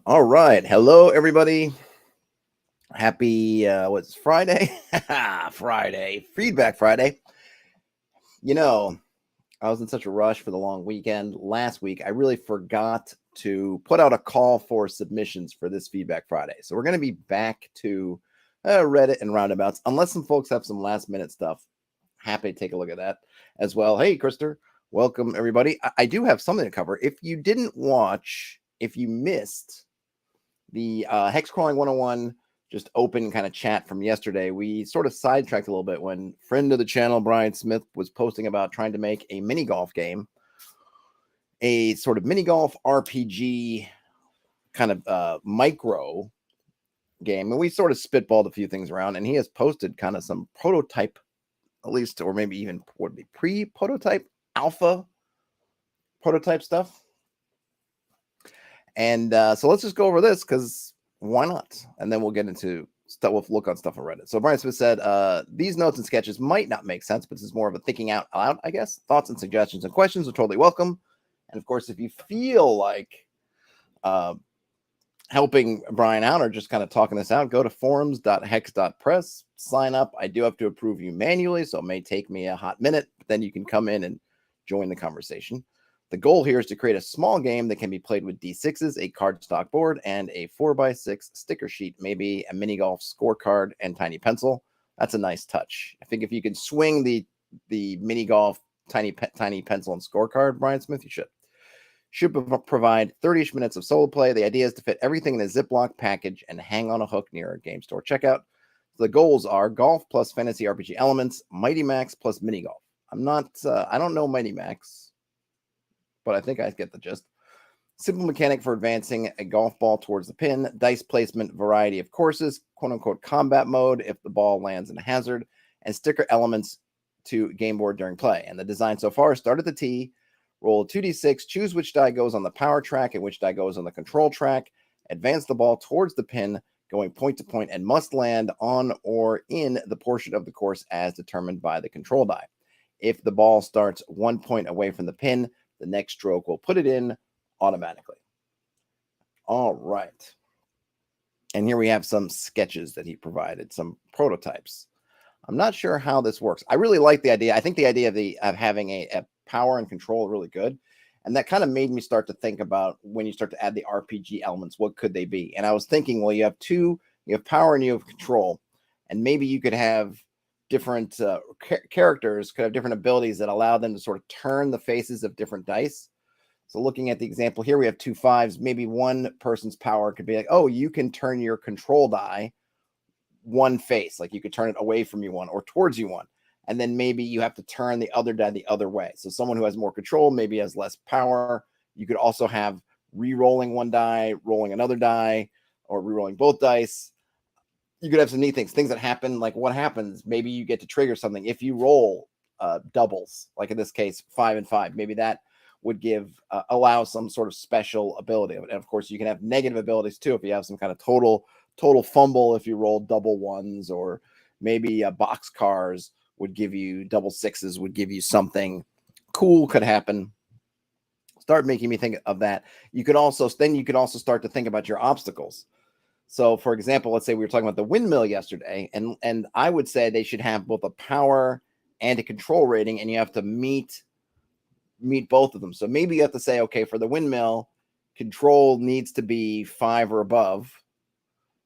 All right. Hello, everybody. Happy, what's Friday? Friday. Feedback Friday. You know, I was in such a rush for the long weekend last week. I really forgot to put out a call for submissions for this Feedback Friday. So we're going to be back to Reddit and roundabouts, unless some folks have some last minute stuff. Happy to take a look at that as well. Hey, Krister. Welcome, everybody. I do have something to cover. If you didn't watch, if you missed the Hex Crawling 101 just open kind of chat from yesterday, we sort of sidetracked a little bit when friend of the channel, Brian Smith, was posting about trying to make a mini golf game, a sort of mini golf RPG kind of micro game. And we sort of spitballed a few things around, and he has posted kind of some prototype, at least, or maybe even would be pre-prototype, alpha prototype stuff. And so let's just go over this because why not? And then we'll get into stuff. We'll look on stuff on Reddit. So Brian Smith said, these notes and sketches might not make sense, but this is more of a thinking out loud, I guess. Thoughts and suggestions and questions are totally welcome. And of course, if you feel like helping Brian out or just kind of talking this out, go to forums.hex.press, sign up. I do have to approve you manually, so it may take me a hot minute, but then you can come in and join the conversation. The goal here is to create a small game that can be played with D6s, a cardstock board, and a 4x6 sticker sheet, maybe a mini golf scorecard and tiny pencil. That's a nice touch. I think if you can swing the mini golf tiny pencil and scorecard, Brian Smith, you should provide 30-ish minutes of solo play. The idea is to fit everything in a Ziploc package and hang on a hook near a game store checkout. The goals are golf plus fantasy RPG elements, Mighty Max plus mini golf. I don't know Mighty Max, but I think I get the gist. Simple mechanic for advancing a golf ball towards the pin, dice placement, variety of courses, quote-unquote combat mode if the ball lands in a hazard, and sticker elements to game board during play. And the design so far, start at the tee, roll a 2d6, choose which die goes on the power track and which die goes on the control track, advance the ball towards the pin, going point to point, and must land on or in the portion of the course as determined by the control die. If the ball starts 1 point away from the pin, the next stroke will put it in automatically. All right. And here we have some sketches that he provided, some prototypes. I'm not sure how this works. I really like the idea. I think the idea of having a power and control really good. And that kind of made me start to think about when you start to add the RPG elements, what could they be? And I was thinking, well, you have power and you have control. And maybe you could have different characters could have different abilities that allow them to sort of turn the faces of different dice. So looking at the example here, we have 2 5s. Maybe one person's power could be like, oh, you can turn your control die one face, like you could turn it away from you one or towards you one. And then maybe you have to turn the other die the other way. So someone who has more control maybe has less power. You could also have re-rolling one die, rolling another die, or re-rolling both dice. You could have some neat things that happen, like what happens, maybe you get to trigger something if you roll doubles, like in this case 5 and 5. Maybe that would allow some sort of special ability. And of course you can have negative abilities too if you have some kind of total fumble, if you roll double ones, or maybe boxcars would give you double 6s, would give you something cool could happen. Start making me think of that. You could also start to think about your obstacles. So, for example, let's say we were talking about the windmill yesterday, and I would say they should have both a power and a control rating, and you have to meet both of them. So maybe you have to say, okay, for the windmill, control needs to be 5 or above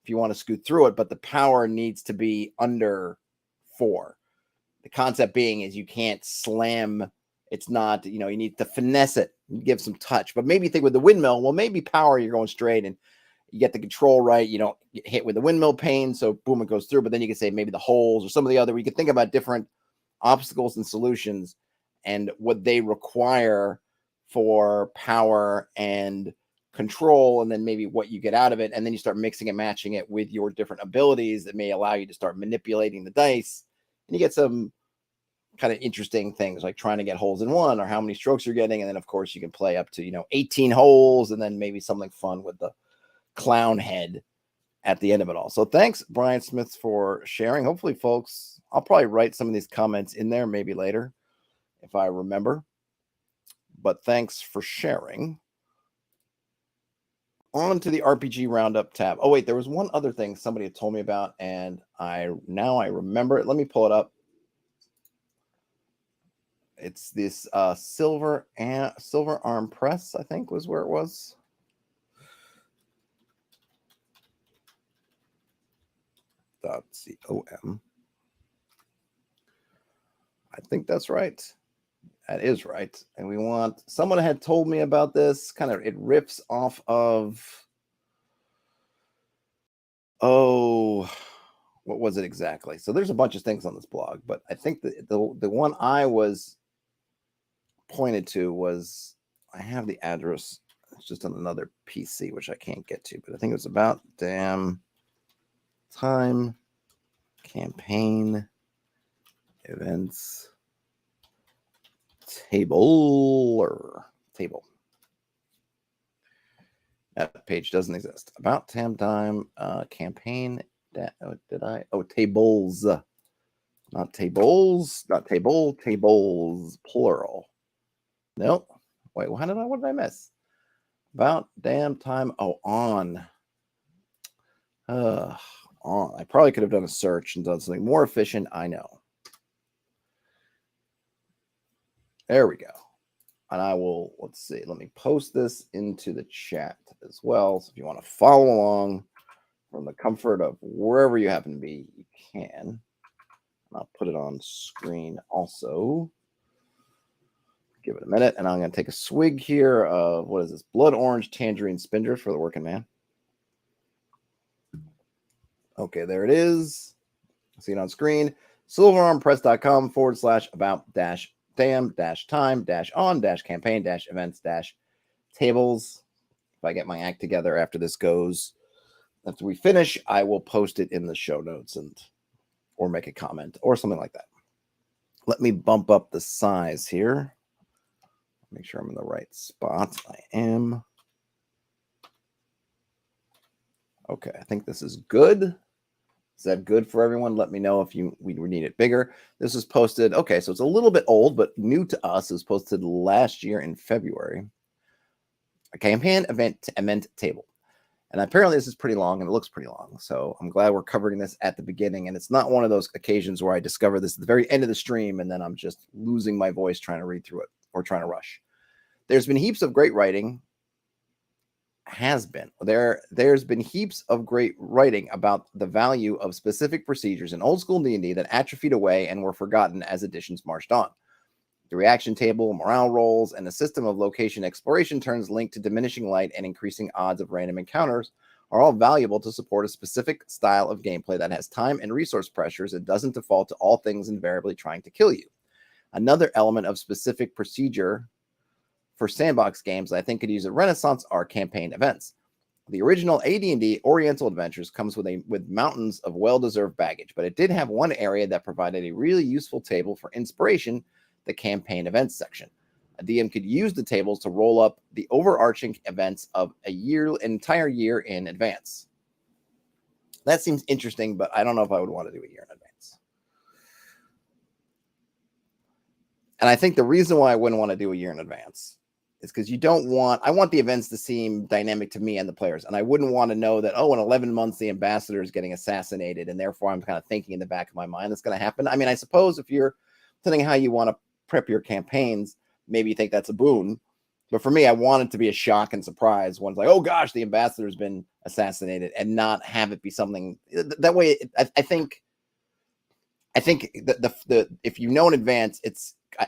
if you want to scoot through it, but the power needs to be under 4. The concept being is you can't slam. It's not, you need to finesse it, give some touch. But maybe you think with the windmill, well, maybe power, you're going straight and you get the control right. You don't get hit with the windmill pane, so boom, it goes through. But then you can say maybe the holes or some of the other. We can think about different obstacles and solutions and what they require for power and control, and then maybe what you get out of it. And then you start mixing and matching it with your different abilities that may allow you to start manipulating the dice. And you get some kind of interesting things like trying to get holes in one or how many strokes you're getting. And then, of course, you can play up to, 18 holes and then maybe something fun with the clown head at the end of it all. So thanks, Brian Smith, for sharing. Hopefully, folks, I'll probably write some of these comments in there maybe later if I remember. But thanks for sharing. On to the RPG Roundup tab. Oh, wait, there was one other thing somebody had told me about, and I remember it. Let me pull it up. It's this silver arm press, I think was where it was. .com. I think that's right. That is right. And we want, someone had told me about this, kind of, it riffs off of, what was it exactly? So there's a bunch of things on this blog, but I think the one I was pointed to was, I have the address, it's just on another PC, which I can't get to, but I think it was about damn time campaign events table. That page doesn't exist. About time campaign. Tables. Not tables. Not table. Tables. Plural. Nope. Wait, what did I miss? About damn time. Oh, on. On. I probably could have done a search and done something more efficient. I know. There we go. And I will, let's see, let me post this into the chat as well. So if you want to follow along from the comfort of wherever you happen to be, you can. And I'll put it on screen also. Give it a minute. And I'm going to take a swig here of, what is this? Blood Orange Tangerine Spinger for the working man. Okay, there it is. See it on screen. silverarmpress.com/about-time-on-campaign-events-tables. If I get my act together after this goes, after we finish, I will post it in the show notes or make a comment or something like that. Let me bump up the size here. Make sure I'm in the right spot. I am. Okay, I think this is good. Is that good for everyone? Let me know if we need it bigger. This was posted. Okay, so it's a little bit old, but new to us. It was posted last year in February. A campaign event table. And apparently this is pretty long and it looks pretty long. So I'm glad we're covering this at the beginning. And it's not one of those occasions where I discover this at the very end of the stream and then I'm just losing my voice trying to read through it or trying to rush. There's been heaps of great writing. There's been heaps of great writing about the value of specific procedures in old school D&D that atrophied away and were forgotten as editions marched on. The reaction table, morale rolls, and the system of location exploration turns linked to diminishing light and increasing odds of random encounters are all valuable to support a specific style of gameplay that has time and resource pressures and doesn't default to all things invariably trying to kill you. Another element of specific procedure for sandbox games that I think could use a renaissance are campaign events. The original AD&D Oriental Adventures comes with mountains of well-deserved baggage, but it did have one area that provided a really useful table for inspiration, the campaign events section. A DM could use the tables to roll up the overarching events of an entire year in advance. That seems interesting, but I don't know if I would want to do a year in advance. And I think the reason why I wouldn't want to do a year in advance is because I want the events to seem dynamic to me and the players. And I wouldn't want to know that, in 11 months, the ambassador is getting assassinated. And therefore I'm kind of thinking in the back of my mind that's going to happen. I mean, I suppose if you're thinking how you want to prep your campaigns, maybe you think that's a boon. But for me, I want it to be a shock and surprise. One's like, oh gosh, the ambassador has been assassinated, and not have it be something that way. I think that if you know in advance,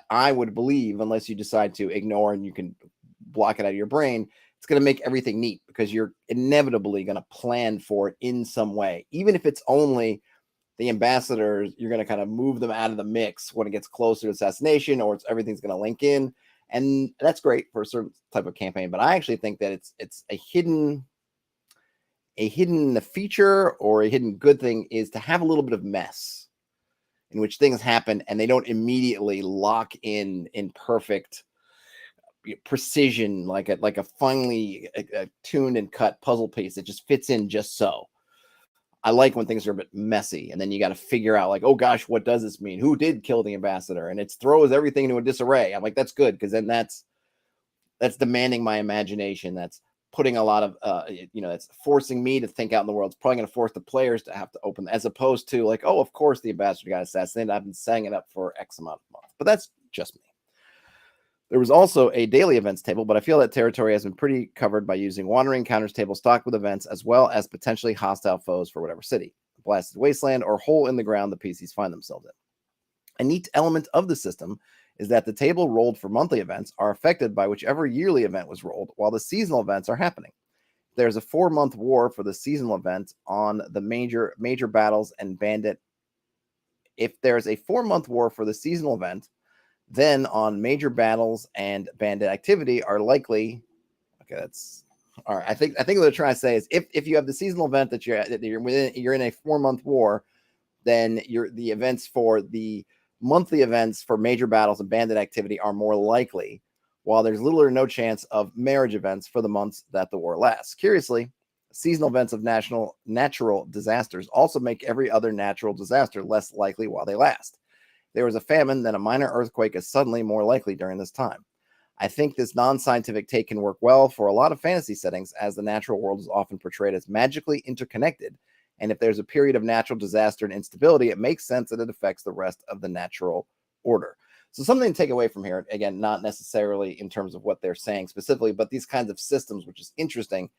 I would believe, unless you decide to ignore and you can block it out of your brain, it's going to make everything neat because you're inevitably going to plan for it in some way. Even if it's only the ambassadors, you're going to kind of move them out of the mix when it gets closer to assassination, or everything's going to link in. And that's great for a certain type of campaign. But I actually think that it's a hidden feature or a hidden good thing is to have a little bit of mess in which things happen and they don't immediately lock in perfect precision, like a finely tuned and cut puzzle piece that just fits in just so. I like when things are a bit messy and then you got to figure out like, oh gosh, what does this mean? Who did kill the ambassador? And it throws everything into a disarray. I'm like, that's good, because then that's demanding my imagination. That's putting a lot of, it's forcing me to think out in the world. It's probably going to force the players to have to open, as opposed to like, oh, of course the ambassador got assassinated. I've been setting it up for X amount of months, but that's just me. There was also a daily events table, but I feel that territory has been pretty covered by using wandering encounters table stocked with events, as well as potentially hostile foes for whatever city, blasted wasteland, or hole in the ground the PCs find themselves in. A neat element of the system is that the table rolled for monthly events are affected by whichever yearly event was rolled, while the seasonal events are happening. There's a 4-month war for the seasonal event on the major battles and bandit. If there's a 4-month war for the seasonal event, then on major battles and bandit activity are likely. Okay, that's all right. I think what they're trying to say is if you have the seasonal event that you're in a 4-month war, then the events for the monthly events for major battles and bandit activity are more likely, while there's little or no chance of marriage events for the months that the war lasts. Curiously, seasonal events of natural disasters also make every other natural disaster less likely while they last. There was a famine, then a minor earthquake is suddenly more likely during this time. I think this non-scientific take can work well for a lot of fantasy settings, as the natural world is often portrayed as magically interconnected, and if there's a period of natural disaster and instability, it makes sense that it affects the rest of the natural order. So something to take away from here, again, not necessarily in terms of what they're saying specifically, but these kinds of systems, which is interesting,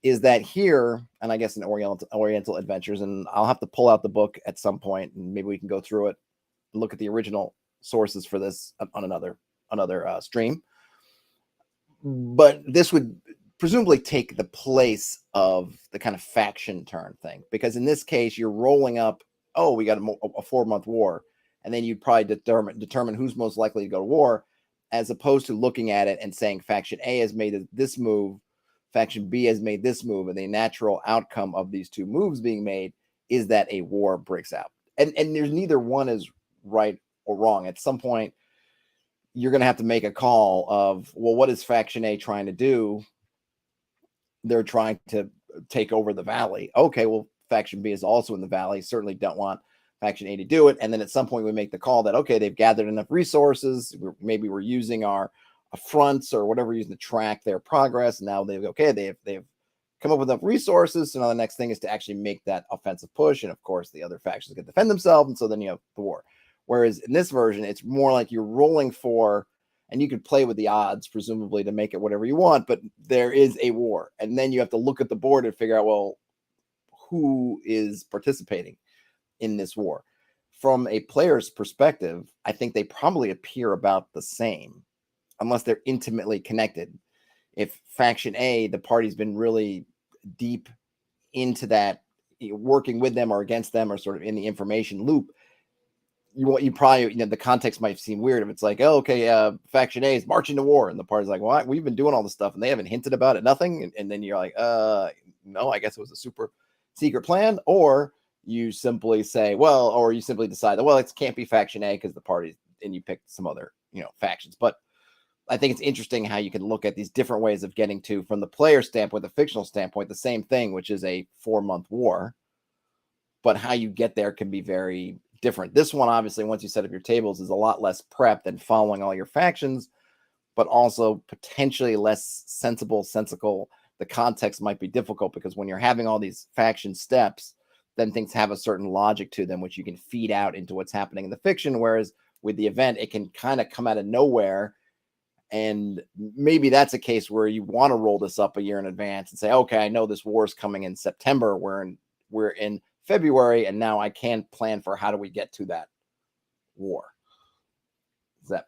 is that here, and I guess in Oriental Adventures, and I'll have to pull out the book at some point, and maybe we can go through it, look at the original sources for this on another stream. But this would presumably take the place of the kind of faction turn thing, because in this case you're rolling up, oh, we got a 4-month war, and then you'd probably determine who's most likely to go to war, as opposed to looking at it and saying faction A has made this move, faction B has made this move, and the natural outcome of these two moves being made is that a war breaks out. And there's neither one is right or wrong. At some point, you're going to have to make a call of, well, what is faction A trying to do? They're trying to take over the valley. Okay, well, faction B is also in the valley. Certainly don't want faction A to do it. And then at some point we make the call that, okay, they've gathered enough resources. Maybe we're using our fronts or whatever, using to track their progress. Now they've come up with enough resources. So now the next thing is to actually make that offensive push. And of course, the other factions can defend themselves. And so then you have the war. Whereas in this version, it's more like you're rolling for, and you could play with the odds, presumably, to make it whatever you want, but there is a war. And then you have to look at the board and figure out, well, who is participating in this war? From a player's perspective, I think they probably appear about the same, unless they're intimately connected. If faction A, the party's been really deep into that, working with them or against them, or sort of in the information loop, you probably, the context might seem weird if it's like, oh, okay, faction A is marching to war, and the party's like, well, we've been doing all this stuff and they haven't hinted about it, nothing. And then you're like, no, I guess it was a super secret plan. Or you simply say, well, or you simply decide that, well, it can't be faction A because the party, and you pick some other, factions. But I think it's interesting how you can look at these different ways of getting to, from the player standpoint, the fictional standpoint, the same thing, which is a 4-month war, but how you get there can be very different. This one, obviously, once you set up your tables, is a lot less prep than following all your factions, but also potentially less sensical. The context might be difficult because when you're having all these faction steps, then things have a certain logic to them, which you can feed out into what's happening in the fiction. Whereas with the event, it can kind of come out of nowhere. And maybe that's a case where you want to roll this up a year in advance and say, okay, I know this war is coming in September. We're in February, and now I can plan for how do we get to that war.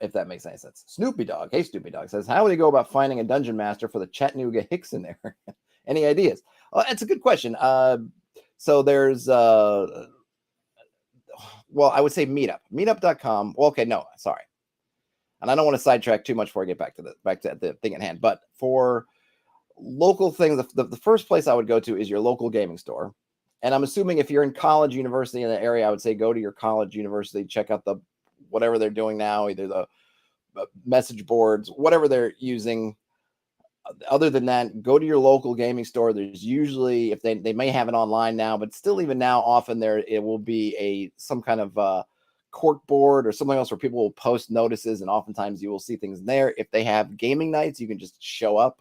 If that makes any sense. Snoopy Dog, hey Snoopy Dog, says, how would you go about finding a dungeon master for the Chattanooga Hicks in there? Any ideas? Well, it's a good question. So there's well, I would say meetup.com. Well, okay, no, sorry. And I don't want to sidetrack too much before I get back to the thing at hand. But for local things, the first place I would go to is your local gaming store. And I'm assuming if you're in college, university in the area, I would say go to your college, university, check out whatever they're doing now, either the message boards, whatever they're using. Other than that, go to your local gaming store. There's usually, if they may have it online now, but still even now, often it will be some kind of cork board or something else where people will post notices, and oftentimes you will see things there. If they have gaming nights, you can just show up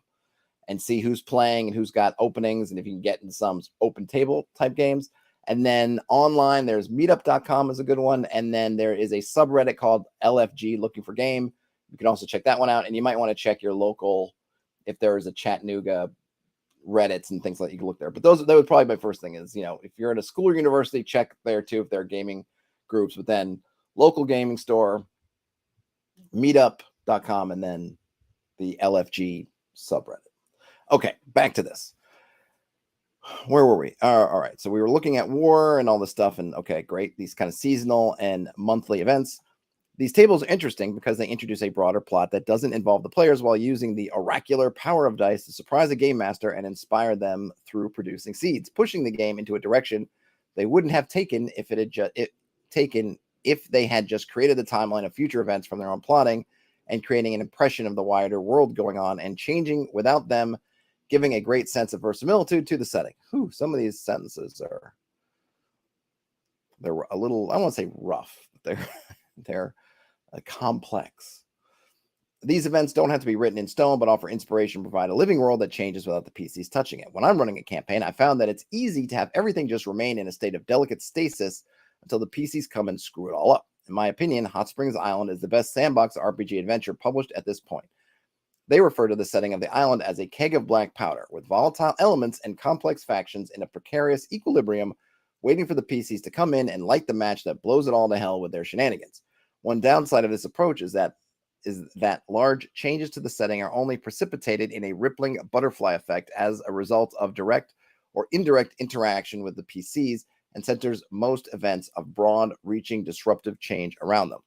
and see who's playing and who's got openings, and if you can get in some open table type games. And then online, there's meetup.com is a good one. And then there is a subreddit called LFG, Looking for Game. You can also check that one out. And you might want to check your local, if there is a Chattanooga Reddits and things like that, you can look there. But that would probably be my first thing is, if you're at a school or university, check there too if there are gaming groups. But then local gaming store, meetup.com, and then the LFG subreddit. Okay, back to this. Where were we? All right. So we were looking at war and all this stuff. And okay, great. These kind of seasonal and monthly events. These tables are interesting because they introduce a broader plot that doesn't involve the players while using the oracular power of dice to surprise a game master and inspire them through producing seeds, pushing the game into a direction they wouldn't have taken if they had just created the timeline of future events from their own plotting and creating an impression of the wider world going on and changing without them giving a great sense of verisimilitude to the setting. Some of these sentences they're a little, I won't say rough, but they're complex. These events don't have to be written in stone, but offer inspiration, provide a living world that changes without the PCs touching it. When I'm running a campaign, I found that it's easy to have everything just remain in a state of delicate stasis until the PCs come and screw it all up. In my opinion, Hot Springs Island is the best sandbox RPG adventure published at this point. They refer to the setting of the island as a keg of black powder, with volatile elements and complex factions in a precarious equilibrium, waiting for the PCs to come in and light the match that blows it all to hell with their shenanigans. One downside of this approach is that large changes to the setting are only precipitated in a rippling butterfly effect as a result of direct or indirect interaction with the PCs and centers most events of broad-reaching disruptive change around them.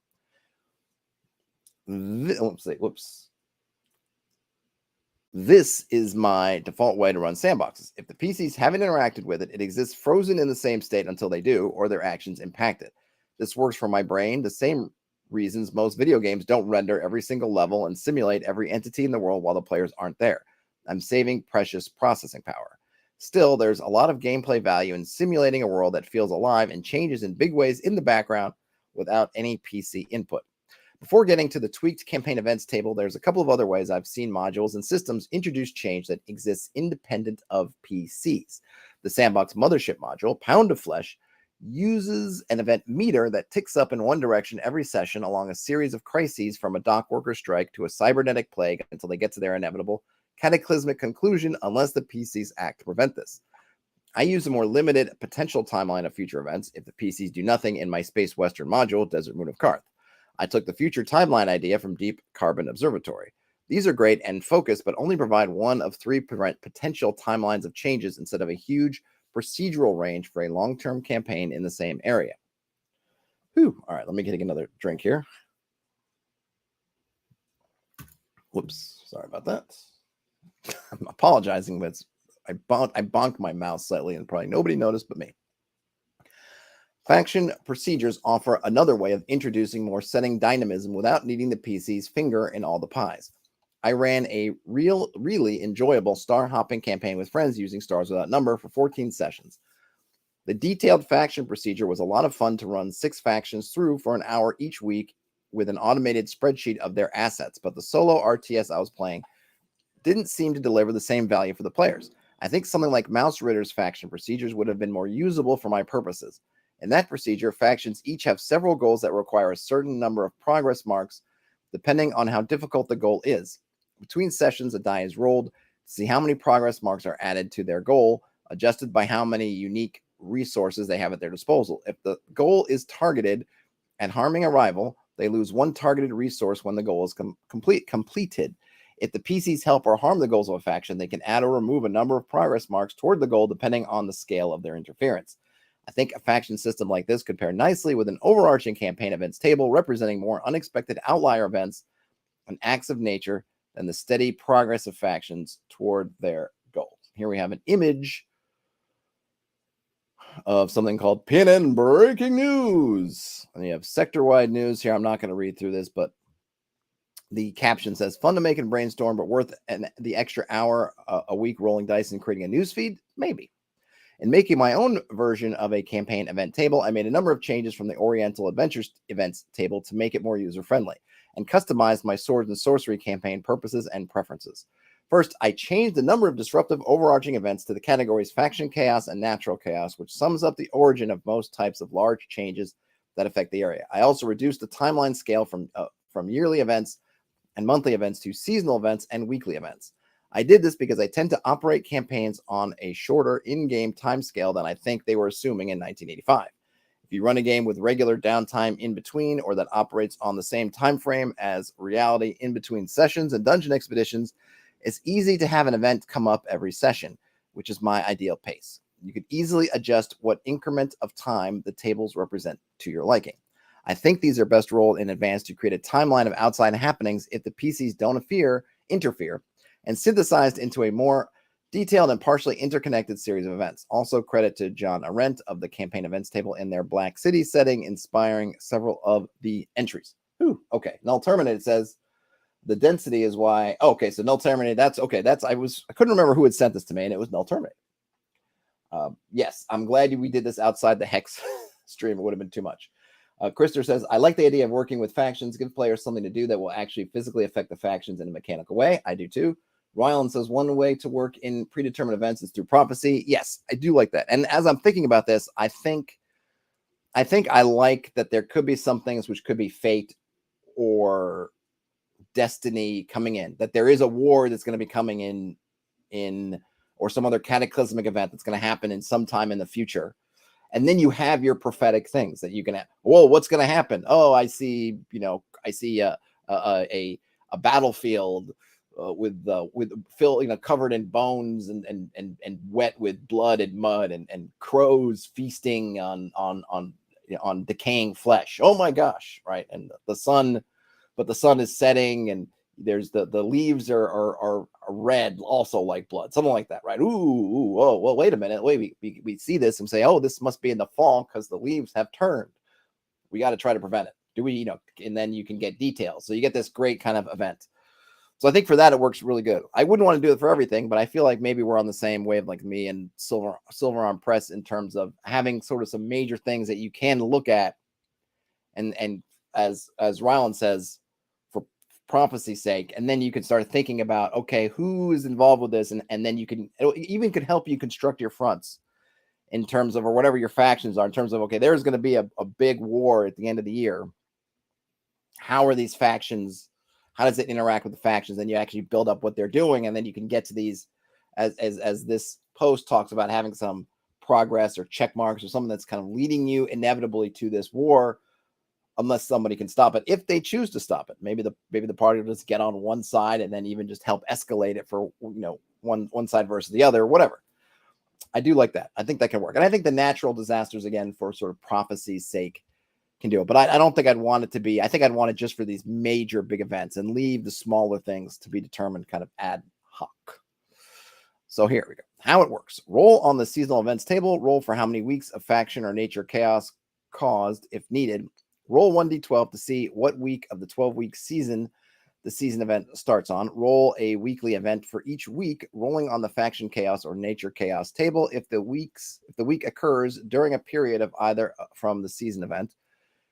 This is my default way to run sandboxes. If the PCs haven't interacted with it, it exists frozen in the same state until they do, or their actions impact it. This works for my brain the same reasons most video games don't render every single level and simulate every entity in the world while the players aren't there. I'm saving precious processing power. Still, there's a lot of gameplay value in simulating a world that feels alive and changes in big ways in the background without any PC input. Before getting to the tweaked campaign events table, there's a couple of other ways I've seen modules and systems introduce change that exists independent of PCs. The Sandbox Mothership module, Pound of Flesh, uses an event meter that ticks up in one direction every session along a series of crises from a dock worker strike to a cybernetic plague until they get to their inevitable cataclysmic conclusion unless the PCs act to prevent this. I use a more limited potential timeline of future events if the PCs do nothing in my Space Western module, Desert Moon of Karth. I took the future timeline idea from Deep Carbon Observatory. These are great and focused, but only provide one of three potential timelines of changes instead of a huge procedural range for a long-term campaign in the same area. All right, let me get another drink here. Whoops, sorry about that. I'm apologizing, but I bonked my mouth slightly and probably nobody noticed but me. Faction procedures offer another way of introducing more setting dynamism without needing the PC's finger in all the pies. I ran a really enjoyable star hopping campaign with friends using Stars Without Number for 14 sessions. The detailed faction procedure was a lot of fun to run 6 factions through for an hour each week with an automated spreadsheet of their assets, but the solo RTS I was playing didn't seem to deliver the same value for the players. I think something like Mouse Ritter's faction procedures would have been more usable for my purposes. In that procedure, factions each have several goals that require a certain number of progress marks, depending on how difficult the goal is. Between sessions, a die is rolled to see how many progress marks are added to their goal, adjusted by how many unique resources they have at their disposal. If the goal is targeted and harming a rival, they lose one targeted resource when the goal is completed. If the PCs help or harm the goals of a faction, they can add or remove a number of progress marks toward the goal depending on the scale of their interference. I think a faction system like this could pair nicely with an overarching campaign events table representing more unexpected outlier events and acts of nature than the steady progress of factions toward their goals. Here we have an image of something called PNN Breaking News. And you have sector-wide news here. I'm not going to read through this, but the caption says, fun to make and brainstorm, but worth the extra hour a week rolling dice and creating a news feed? Maybe. In making my own version of a campaign event table, I made a number of changes from the Oriental Adventures events table to make it more user-friendly, and customized my swords and sorcery campaign purposes and preferences. First, I changed the number of disruptive overarching events to the categories faction chaos and natural chaos, which sums up the origin of most types of large changes that affect the area. I also reduced the timeline scale from yearly events and monthly events to seasonal events and weekly events. I did this because I tend to operate campaigns on a shorter in-game time scale than I think they were assuming in 1985. If you run a game with regular downtime in between, or that operates on the same time frame as reality in between sessions and dungeon expeditions, it's easy to have an event come up every session, which is my ideal pace. You could easily adjust what increment of time the tables represent to your liking. I think these are best rolled in advance to create a timeline of outside happenings if the PCs don't interfere, and synthesized into a more detailed and partially interconnected series of events. Also, credit to John Arendt of the campaign events table in their Black City setting, inspiring several of the entries. Ooh, okay. Null Terminated says the density is why. Oh, okay, so Null Terminated. That's okay. I couldn't remember who had sent this to me, and it was Null Terminated. Yes, I'm glad we did this outside the Hex stream. It would have been too much. Krister says, I like the idea of working with factions. Give players something to do that will actually physically affect the factions in a mechanical way. I do too. Rylan says, one way to work in predetermined events is through prophecy. Yes, I do like that. And as I'm thinking about this, I think I like that there could be some things which could be fate or destiny coming in, that there is a war that's going to be coming in or some other cataclysmic event that's going to happen in some time in the future. And then you have your prophetic things that you can have. Whoa, what's going to happen? Oh, I see a battlefield with Phil, covered in bones and wet with blood and mud and crows feasting on decaying flesh. Oh my gosh, right? And the sun is setting, and there's the leaves are red, also like blood, something like that, right? Ooh, oh, well, wait a minute, we see this and say, oh, this must be in the fall because the leaves have turned. We got to try to prevent it. Do we, and then you can get details. So you get this great kind of event. So I think for that, it works really good. I wouldn't want to do it for everything, but I feel like maybe we're on the same wave, like me and Silver Arm Press, in terms of having sort of some major things that you can look at. And as Rylan says, for prophecy's sake, and then you can start thinking about, okay, who is involved with this, and then it even could help you construct your fronts in terms of, or whatever your factions are, in terms of, okay, there's going to be a big war at the end of the year. How are these factions? How does it interact with the factions? Then you actually build up what they're doing, and then you can get to these, as this post talks about, having some progress or check marks or something that's kind of leading you inevitably to this war, unless somebody can stop it. If they choose to stop it, maybe the party will just get on one side and then even just help escalate it for one side versus the other, whatever. I do like that. I think that can work, and I think the natural disasters, again, for sort of prophecy's sake, can do it. But I don't think I'd want it to be. I think I'd want it just for these major big events and leave the smaller things to be determined kind of ad hoc. So here we go. How it works. Roll on the seasonal events table. Roll for how many weeks of faction or nature chaos caused if needed. Roll 1d12 to see what week of the 12-week season the season event starts on. Roll a weekly event for each week, rolling on the faction chaos or nature chaos table if the week occurs during a period of either from the season event.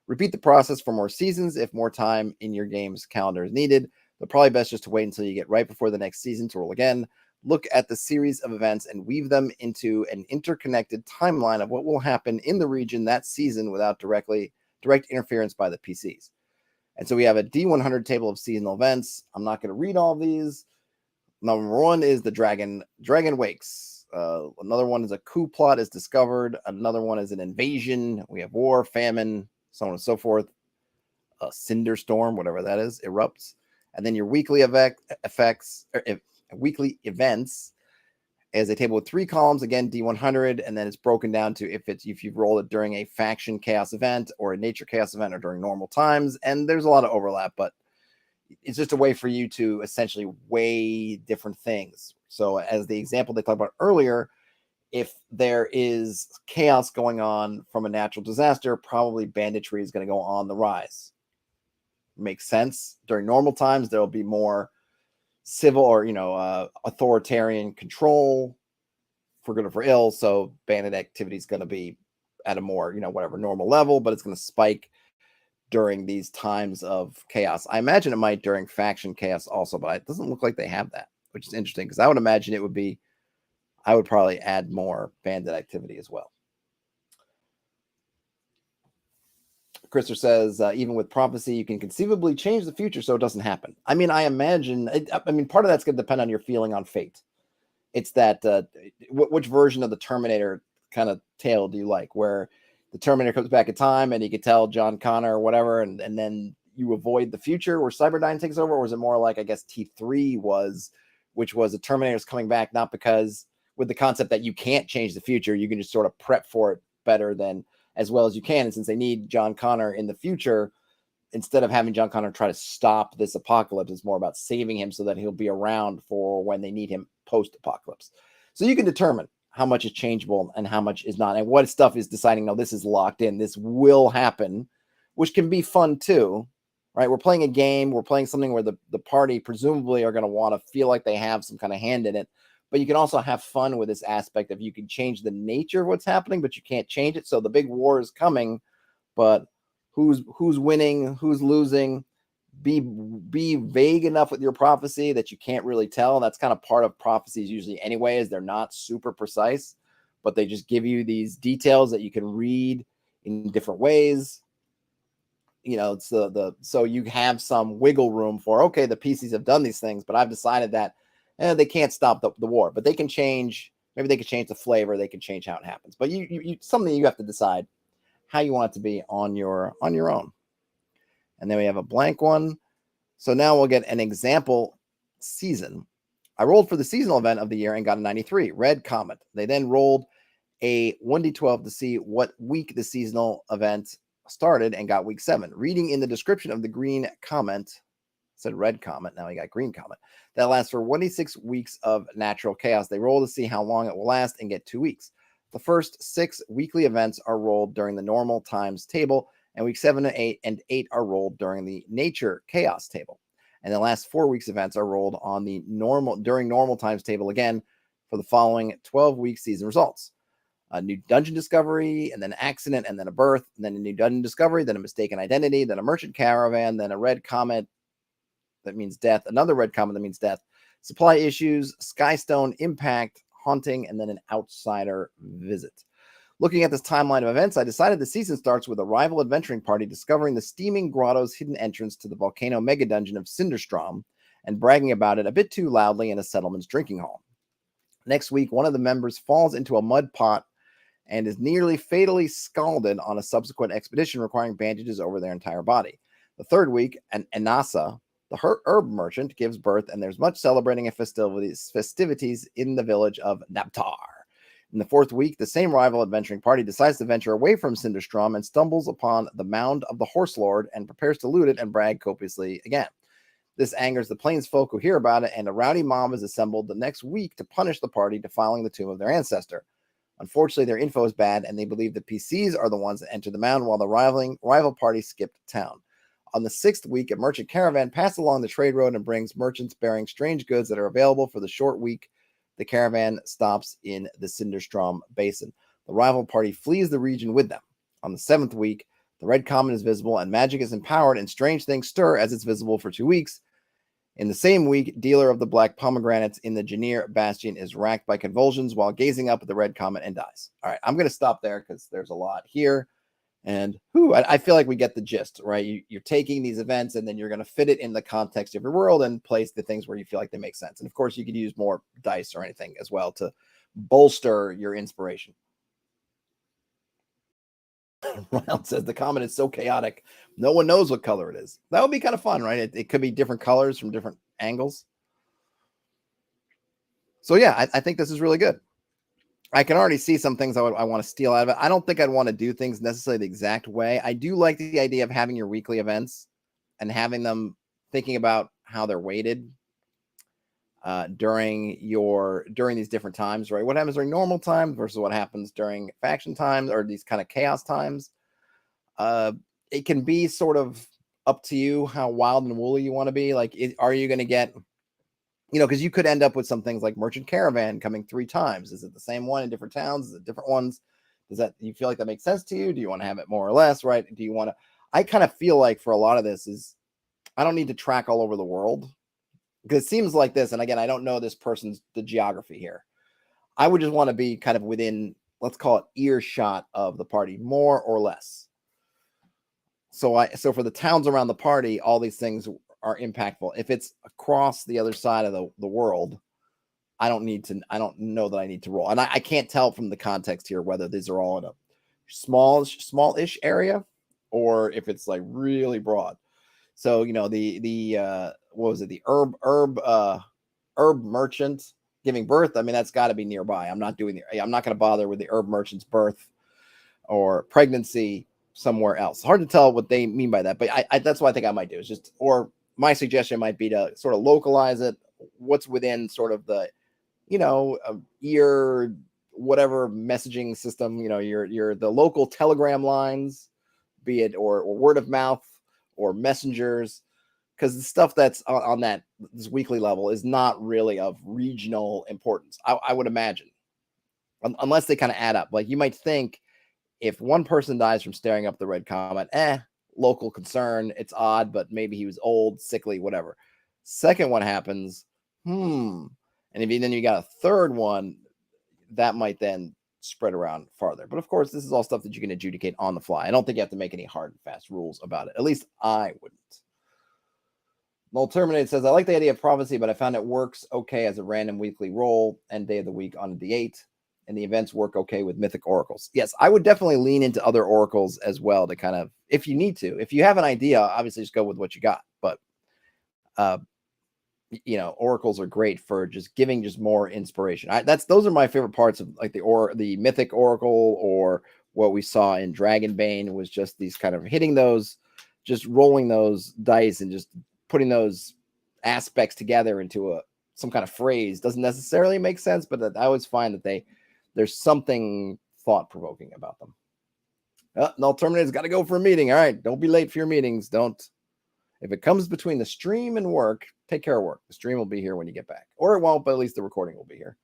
Repeat the process for more seasons if more time in your game's calendar is needed, but probably best just to wait until you get right before the next season to roll again. Look at the series of events and weave them into an interconnected timeline of what will happen in the region that season without direct interference by the PCs. And so we have a D100 table of seasonal events. I'm not going to read all these. Number one is the Dragon Wakes. Another one is a coup plot is discovered. Another one is an invasion. We have war, famine, so on and so forth. A cinder storm, whatever that is, erupts. And then your weekly weekly events is a table with 3 columns, again, D100, and then it's broken down to if you've rolled it during a faction chaos event or a nature chaos event or during normal times. And there's a lot of overlap, but it's just a way for you to essentially weigh different things. So as the example they talked about earlier, if there is chaos going on from a natural disaster, probably banditry is going to go on the rise. Makes sense. During normal times, there'll be more civil or authoritarian control, for good or for ill. So bandit activity is going to be at a more normal level, but it's going to spike during these times of chaos. I imagine it might during faction chaos also, but it doesn't look like they have that, which is interesting because I would imagine I would probably add more bandit activity as well. Christopher says, even with prophecy, you can conceivably change the future so it doesn't happen. I mean, I imagine, part of that's going to depend on your feeling on fate. It's that, which version of the Terminator kind of tale do you like, where the Terminator comes back in time and you can tell John Connor or whatever, and then you avoid the future where Cyberdyne takes over? Or was it more like, I guess, T3 was, which was the Terminator's coming back, not because with the concept that you can't change the future, you can just sort of prep for it better than as well as you can. And since they need John Connor in the future, instead of having John Connor try to stop this apocalypse, it's more about saving him so that he'll be around for when they need him post-apocalypse. So you can determine how much is changeable and how much is not, and what stuff is deciding, no, this is locked in, this will happen, which can be fun too, right? We're playing a game, we're playing something where the party presumably are going to want to feel like they have some kind of hand in it. But you can also have fun with this aspect of you can change the nature of what's happening, but you can't change it. So the big war is coming, but who's winning, who's losing? Be vague enough with your prophecy that you can't really tell. That's kind of part of prophecies usually anyway, is they're not super precise, but they just give you these details that you can read in different ways. It's so you have some wiggle room for, okay, the PCs have done these things, but I've decided that they can't stop the war, but they can change. Maybe they can change the flavor. They can change how it happens. But you something you have to decide how you want it to be on your own. And then we have a blank one. So now we'll get an example season. I rolled for the seasonal event of the year and got a 93, Red Comet. They then rolled a 1d12 to see what week the seasonal event started and got week 7. Reading in the description of the green comment, said Red Comet, now we got Green Comet. That lasts for 26 weeks of natural chaos. They roll to see how long it will last and get 2 weeks. The first 6 weekly events are rolled during the normal times table, and week 7 and 8 are rolled during the nature chaos table. And the last 4 weeks events are rolled on the during normal times table again for the following 12-week season results. A new dungeon discovery, and then accident, and then a birth, and then a new dungeon discovery, then a mistaken identity, then a merchant caravan, then a red comet that means death, another red comet that means death, supply issues, skystone, impact, haunting, and then an outsider visit. Looking at this timeline of events, I decided the season starts with a rival adventuring party discovering the steaming grotto's hidden entrance to the volcano mega dungeon of Cinderstrom and bragging about it a bit too loudly in a settlement's drinking hall. Next week, one of the members falls into a mud pot and is nearly fatally scalded on a subsequent expedition requiring bandages over their entire body. The third week, an Anasa, the herb merchant, gives birth, and there's much celebrating and festivities in the village of Nabtar. In the fourth week, the same rival adventuring party decides to venture away from Cinderstrom and stumbles upon the mound of the Horse Lord and prepares to loot it and brag copiously again. This angers the plainsfolk who hear about it, and a rowdy mob is assembled the next week to punish the party defiling the tomb of their ancestor. Unfortunately, their info is bad, and they believe the PCs are the ones that enter the mound while the rival party skipped town. On the 6th week, a merchant caravan passes along the trade road and brings merchants bearing strange goods that are available for the short week. The caravan stops in the Cinderstrom Basin. The rival party flees the region with them. On the 7th week, the red comet is visible and magic is empowered, and strange things stir as it's visible for 2 weeks. In the same week, dealer of the black pomegranates in the Janir Bastion is racked by convulsions while gazing up at the red comet and dies. All right, I'm going to stop there because there's a lot here. And I feel like we get the gist, right? You're taking these events and then you're going to fit it in the context of your world and place the things where you feel like they make sense. And of course, you could use more dice or anything as well to bolster your inspiration. Ryan says the comet is so chaotic, no one knows what color it is. That would be kind of fun, right? It could be different colors from different angles. So yeah, I think this is really good. I can already see some things I want to steal out of it. I don't think I'd want to do things necessarily the exact way. I do like the idea of having your weekly events and having them thinking about how they're weighted during these different times, right? What happens during normal times versus what happens during faction times or these kind of chaos times. It can be sort of up to you how wild and woolly you want to be. Like, are you going to get, because you could end up with some things like Merchant Caravan coming 3 times. Is it the same one in different towns? Is it different ones? Do you feel like that makes sense to you? Do you want to have it more or less, right? Do you want to, I kind of feel like for a lot of this is, I don't need to track all over the world Because it seems like this, and again, I don't know the geography here. I would just want to be kind of within, let's call it earshot of the party, more or less. So for the towns around the party, all these things are impactful. If it's across the other side of the world, I don't know that I need to roll. And I can't tell from the context here whether these are all in a smallish area or if it's like really broad. So, the what was it? The herb merchant giving birth. I mean, that's got to be nearby. I'm not going to bother with the herb merchant's birth or pregnancy somewhere else. Hard to tell what they mean by that, but that's what I think I might do. Is just, or my suggestion might be to sort of localize it. What's within sort of the, your whatever messaging system, your the local telegram lines, be it or word of mouth or messengers, because the stuff that's on this weekly level is not really of regional importance. I would imagine, unless they kind of add up. Like you might think, if one person dies from staring up the red comet, local concern. It's odd, but maybe he was old, sickly, whatever. Second one happens, and then you got a third one, that might then spread around farther. But of course, this is all stuff that you can adjudicate on the fly. I don't think you have to make any hard and fast rules about it. At least I wouldn't. Null Terminated says, I like the idea of prophecy, but I found it works okay as a random weekly roll and day of the week on a D8. And the events work okay with mythic oracles. Yes, I would definitely lean into other oracles as well to kind of, if you need to. If you have an idea, obviously just go with what you got. But, oracles are great for just giving just more inspiration. Those are my favorite parts of like the mythic oracle, or what we saw in Dragonbane was just these kind of hitting those, just rolling those dice and just putting those aspects together into some kind of phrase. Doesn't necessarily make sense, but I always find that there's something thought-provoking about them. Null Terminator's got to go for a meeting. All right, don't be late for your meetings. If it comes between the stream and work, take care of work. The stream will be here when you get back. Or it won't, but at least the recording will be here.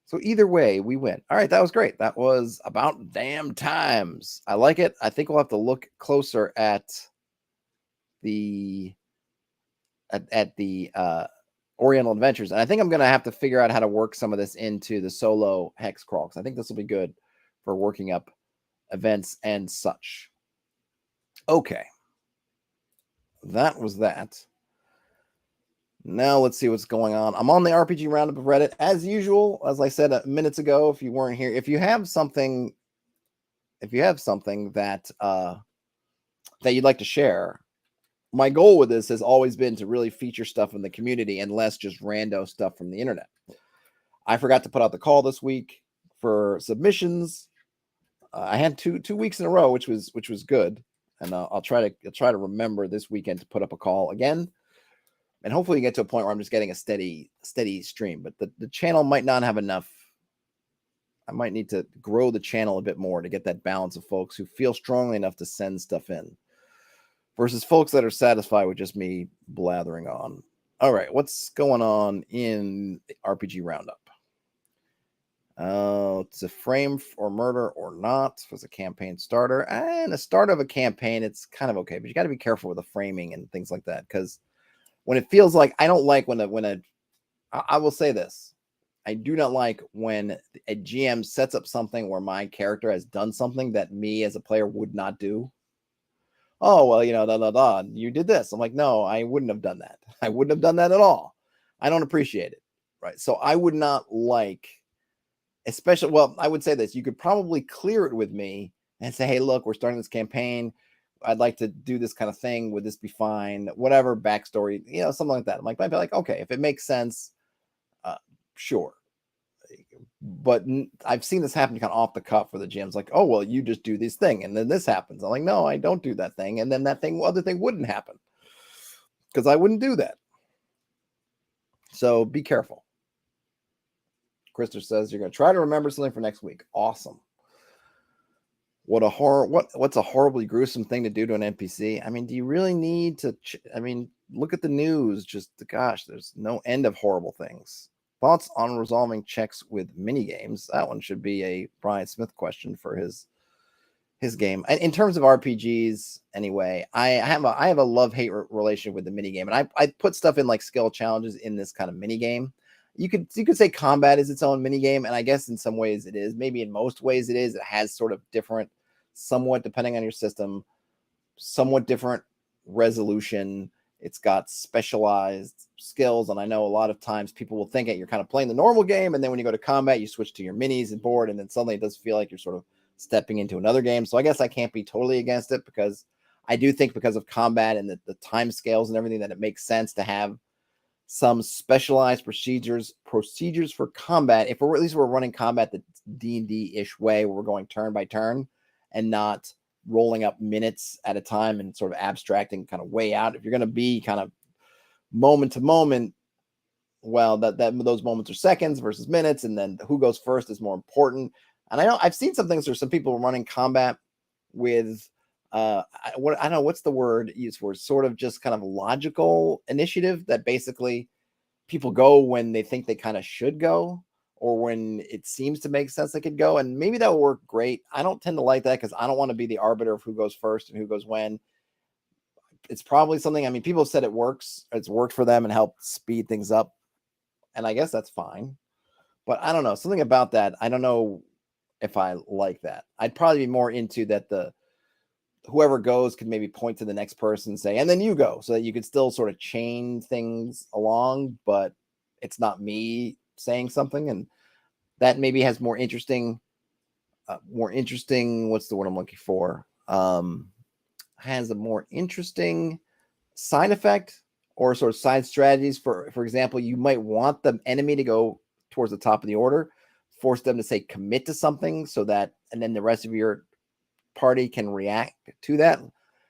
So either way, we win. All right, that was great. That was about damn times. I like it. I think we'll have to look closer at the Oriental Adventures. And I think I'm going to have to figure out how to work some of this into the solo hex crawl, because I think this will be good for working up events and such. Okay. That was that. Now let's see what's going on. I'm on the RPG Roundup of Reddit as usual. As I said minutes ago, if you weren't here, if you have something that you'd like to share, my goal with this has always been to really feature stuff in the community and less just rando stuff from the internet. I forgot to put out the call this week for submissions. I had two weeks in a row, which was good, and I'll try to remember this weekend to put up a call again, and hopefully get to a point where I'm just getting a steady stream. But the channel might not have enough. I might need to grow the channel a bit more to get that balance of folks who feel strongly enough to send stuff in, versus folks that are satisfied with just me blathering on. All right, what's going on in the RPG Roundup? It's a frame or murder or not. Was a campaign starter. And the start of a campaign, it's kind of okay, but you got to be careful with the framing and things like that, because when it feels like, I don't like I will say this. I do not like when a GM sets up something where my character has done something that me as a player would not do. Oh, well, you did this. I'm like, no, I wouldn't have done that. I wouldn't have done that at all. I don't appreciate it. Right. So I would not like, especially, well, I would say this. You could probably clear it with me and say, hey, look, we're starting this campaign. I'd like to do this kind of thing. Would this be fine? Whatever backstory, something like that. I'm like, I'd be like, okay, if it makes sense, sure. But I've seen this happen kind of off the cuff for the GMs, like, oh, well, you just do this thing and then this happens. I'm like, no, I don't do that thing. And then that other thing wouldn't happen because I wouldn't do that. So be careful. Krister says you're going to try to remember something for next week. Awesome. What's a horribly gruesome thing to do to an NPC? I mean, do you really need to? Look at the news. Just gosh, there's no end of horrible things. Thoughts on resolving checks with mini games? That one should be a Brian Smith question for his his game. In terms of RPGs, anyway, I have a love-hate relationship with the mini game, and I put stuff in like skill challenges in this kind of mini game. You could say combat is its own mini game, and I guess in some ways it is. Maybe in most ways it is. It has sort of different, somewhat depending on your system, somewhat different resolution. It's got specialized skills, and I know a lot of times people will think that you're kind of playing the normal game, and then when you go to combat, you switch to your minis and board, and then suddenly it does feel like you're sort of stepping into another game. So I guess I can't be totally against it, because I do think because of combat and the time scales and everything that it makes sense to have some specialized procedures for combat. If we're at least we're running combat the D&D-ish way, where we're going turn by turn and not rolling up minutes at a time and sort of abstracting kind of way out. If you're going to be kind of moment to moment, well, that those moments are seconds versus minutes, and then who goes first is more important. And I know I've seen some things where some people running combat with I don't know what's the word used for, sort of just kind of logical initiative, that basically people go when they think they kind of should go, or when it seems to make sense they could go, and maybe that will work great. I don't tend to like that, because I don't want to be the arbiter of who goes first and who goes when. It's probably something, I mean, people have said it works, it's worked for them and helped speed things up, and I guess that's fine. But I don't know, something about that, I don't know if I like that. I'd probably be more into that the whoever goes could maybe point to the next person and say, and then you go, so that you could still sort of chain things along, but it's not me saying something. And that maybe has more interesting, what's the word I'm looking for? Has a more interesting side effect, or sort of side strategies. For example, you might want the enemy to go towards the top of the order, force them to say commit to something, so that, and then the rest of your party can react to that.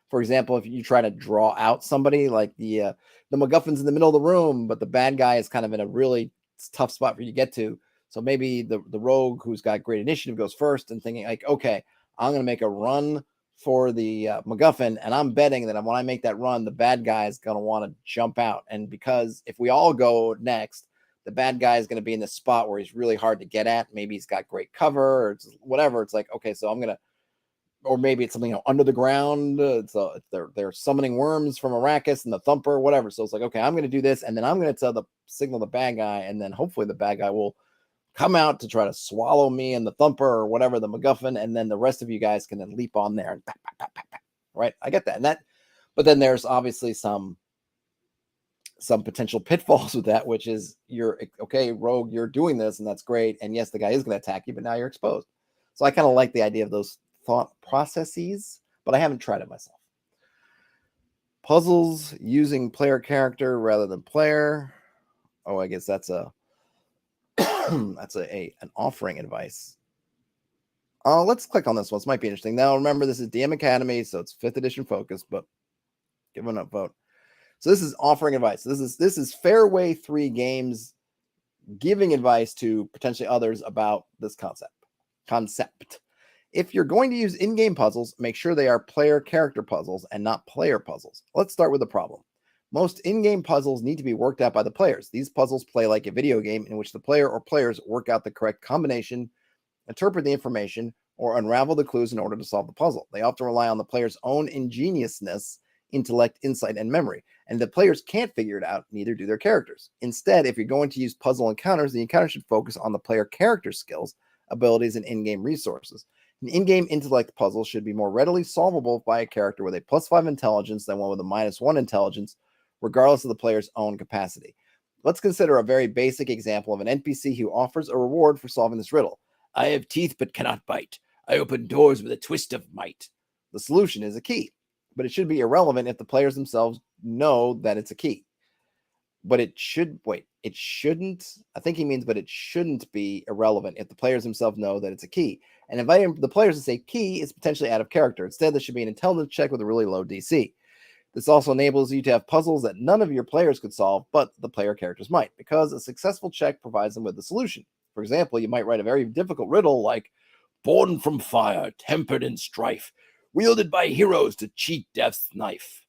For example, if you try to draw out somebody, like the MacGuffin's in the middle of the room, but the bad guy is kind of in a really tough spot for you to get to. So maybe the rogue who's got great initiative goes first, and thinking like, okay, I'm going to make a run for the MacGuffin, and I'm betting that when I make that run, the bad guy is going to want to jump out. And because if we all go next, the bad guy is going to be in the spot where he's really hard to get at. Maybe he's got great cover, or it's whatever. It's like, okay, so I'm going to, or maybe it's something under the ground. So they're summoning worms from Arrakis and the Thumper, whatever. So it's like, okay, I'm going to do this, and then I'm going to signal the bad guy, and then hopefully the bad guy will come out to try to swallow me and the Thumper or whatever, the MacGuffin, and then the rest of you guys can then leap on there and right? I get that, but then there's obviously some potential pitfalls with that, which is you're okay, rogue, you're doing this, and that's great, and yes, the guy is going to attack you, but now you're exposed. So I kind of like the idea of those thought processes, but I haven't tried it myself. Puzzles using player character rather than player. Oh, I guess that's an offering advice. Let's click on this one. This might be interesting. Now, remember, this is DM Academy, so it's 5th edition focus, but give an upvote. So this is offering advice. This is Fairway 3 Games giving advice to potentially others about this concept. If you're going to use in-game puzzles, make sure they are player character puzzles and not player puzzles. Let's start with the problem. Most in-game puzzles need to be worked out by the players. These puzzles play like a video game in which the player or players work out the correct combination, interpret the information, or unravel the clues in order to solve the puzzle. They often rely on the player's own ingeniousness, intellect, insight, and memory. And if the players can't figure it out, neither do their characters. Instead, if you're going to use puzzle encounters, the encounter should focus on the player character skills, abilities, and in-game resources. An in-game intellect puzzle should be more readily solvable by a character with a +5 intelligence than one with a -1 intelligence, regardless of the player's own capacity. Let's consider a very basic example of an NPC who offers a reward for solving this riddle. I have teeth but cannot bite. I open doors with a twist of might. The solution is a key, but it should be irrelevant if the players themselves know that it's a key. But it shouldn't, I think he means, but it shouldn't be irrelevant if the players themselves know that it's a key. And inviting the players to say key is potentially out of character. Instead, there should be an intelligence check with a really low DC. This also enables you to have puzzles that none of your players could solve, but the player characters might, because a successful check provides them with the solution. For example, you might write a very difficult riddle like, born from fire, tempered in strife, wielded by heroes to cheat death's knife.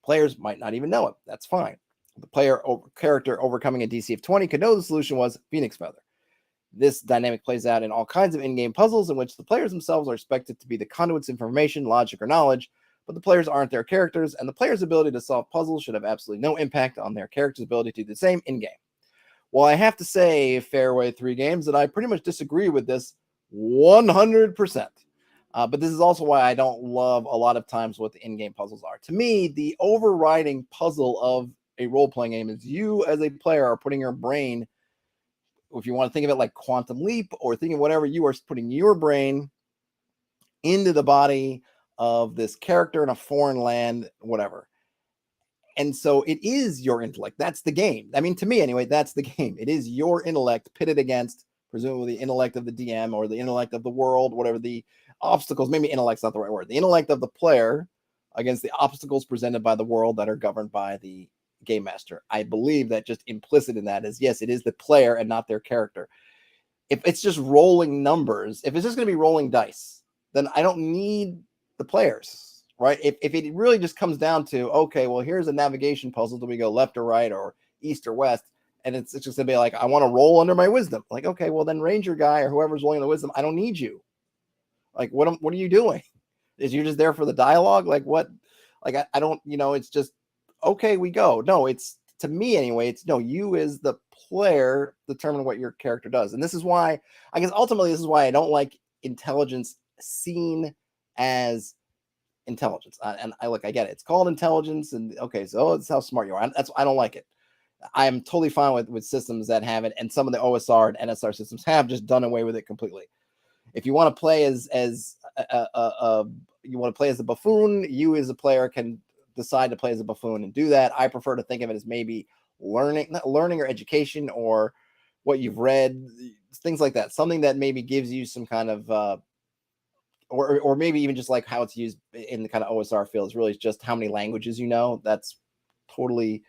Players might not even know it. That's fine. The player character overcoming a DC of 20 could know the solution was Phoenix Feather. This dynamic plays out in all kinds of in-game puzzles in which the players themselves are expected to be the conduits of information, logic, or knowledge, but the players aren't their characters, and the player's ability to solve puzzles should have absolutely no impact on their character's ability to do the same in-game. Well, I have to say, Fairway 3 Games, that I pretty much disagree with this 100%. But this is also why I don't love a lot of times what the in-game puzzles are. To me, the overriding puzzle of a role-playing game is you as a player are putting your brain, if you want to think of it like Quantum Leap or thinking whatever, you are putting your brain into the body of this character in a foreign land, whatever. And so it is your intellect. That's the game. I mean, to me anyway, that's the game. It is your intellect pitted against presumably the intellect of the DM or the intellect of the world, whatever the obstacles, maybe intellect's not the right word, the intellect of the player against the obstacles presented by the world that are governed by the game master. I believe that just implicit in that is, yes, it is the player and not their character. If it's just rolling numbers, if it's just going to be rolling dice, then I don't need the players, right? If it really just comes down to, okay, well, here's a navigation puzzle. Do we go left or right or east or west? And it's just going to be like, I want to roll under my wisdom. Like, okay, well, then ranger guy or whoever's rolling the wisdom, I don't need you. Like, what are you doing? Is you just there for the dialogue? Like, what? Like, I don't, it's just, okay, we go. No, it's, to me anyway, it's no, you as the player determine what your character does. And this is why, I guess ultimately, this is why I don't like intelligence seen as intelligence. And I look, I get it. It's called intelligence. And okay, so it's how smart you are. I don't like it. I am totally fine with systems that have it. And some of the OSR and NSR systems have just done away with it completely. If you want to play as you want to play as a buffoon, you as a player can decide to play as a buffoon and do that. I prefer to think of it as maybe not learning or education or what you've read, things like that. Something that maybe gives you some kind of or maybe even just like how it's used in the kind of OSR field is really just how many languages you know. That's totally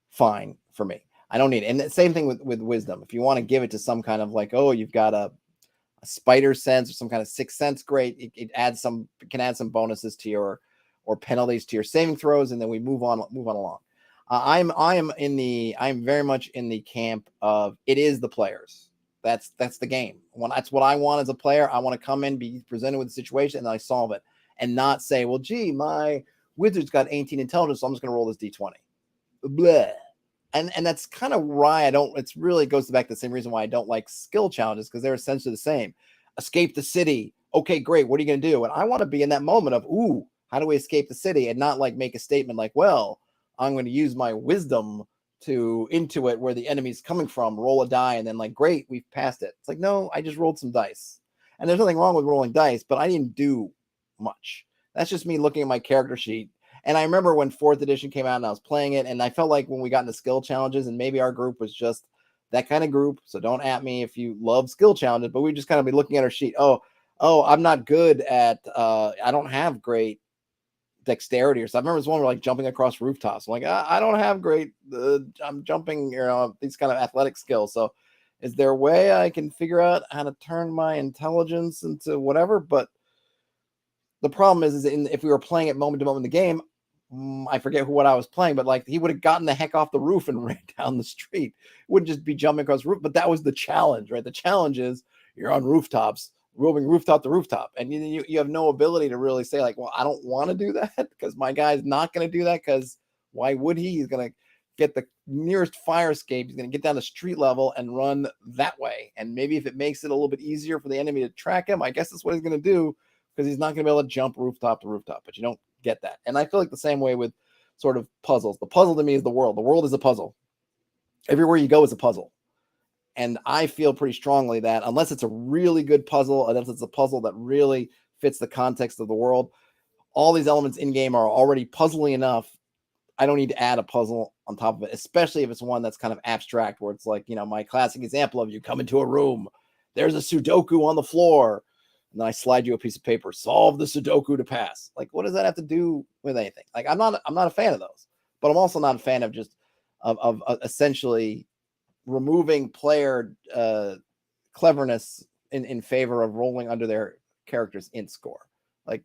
fine for me. I don't need it. And the same thing with wisdom. If you want to give it to some kind of like, oh, you've got a spider sense or some kind of sixth sense, great. It can add some bonuses to your or penalties to your saving throws, and then we move on along. I'm very much in the camp of it is the players. That's the game. That's what I want as a player. I want to come in, be presented with a situation, and I solve it, and not say, well, gee, my wizard's got 18 intelligence, so I'm just going to roll this d20. Blah. And that's kind of why I don't. It's really goes back to the same reason why I don't like skill challenges, because they're essentially the same. Escape the city. Okay, great. What are you going to do? And I want to be in that moment of, ooh, how do we escape the city? And not like make a statement like, well, I'm going to use my wisdom to intuit where the enemy's coming from, roll a die, and then like, great, we've passed it. It's like, no, I just rolled some dice. And there's nothing wrong with rolling dice, but I didn't do much. That's just me looking at my character sheet. And I remember when 4th edition came out and I was playing it, and I felt like when we got into skill challenges, and maybe our group was just that kind of group, so don't at me if you love skill challenges, but we just kind of be looking at our sheet. Oh, I'm not good at, I don't have great dexterity or stuff. I remember this one where like jumping across rooftops. I'm like, I don't have great, I'm jumping, these kind of athletic skills. So is there a way I can figure out how to turn my intelligence into whatever? But the problem is if we were playing it moment to moment in the game, I forget what I was playing, but like he would have gotten the heck off the roof and ran down the street. It wouldn't just be jumping across the roof, but that was the challenge, right? The challenge is you're on rooftops, roving rooftop to rooftop, and you have no ability to really say like, well, I don't want to do that because my guy's not going to do that, because why would he? He's going to get the nearest fire escape. He's going to get down to street level and run that way. And maybe if it makes it a little bit easier for the enemy to track him, I guess that's what he's going to do, because he's not going to be able to jump rooftop to rooftop, but you don't get that. And I feel like the same way with sort of puzzles. The puzzle to me is the world. The world is a puzzle. Everywhere you go is a puzzle. And I feel pretty strongly that unless it's a really good puzzle, unless it's a puzzle that really fits the context of the world, all these elements in game are already puzzling enough. I don't need to add a puzzle on top of it, especially if it's one that's kind of abstract, where it's like, my classic example of you come into a room, there's a Sudoku on the floor, and then I slide you a piece of paper, solve the Sudoku to pass. Like, what does that have to do with anything? Like, I'm not a fan of those, but I'm also not a fan of just of essentially removing player cleverness in favor of rolling under their character's int score. Like,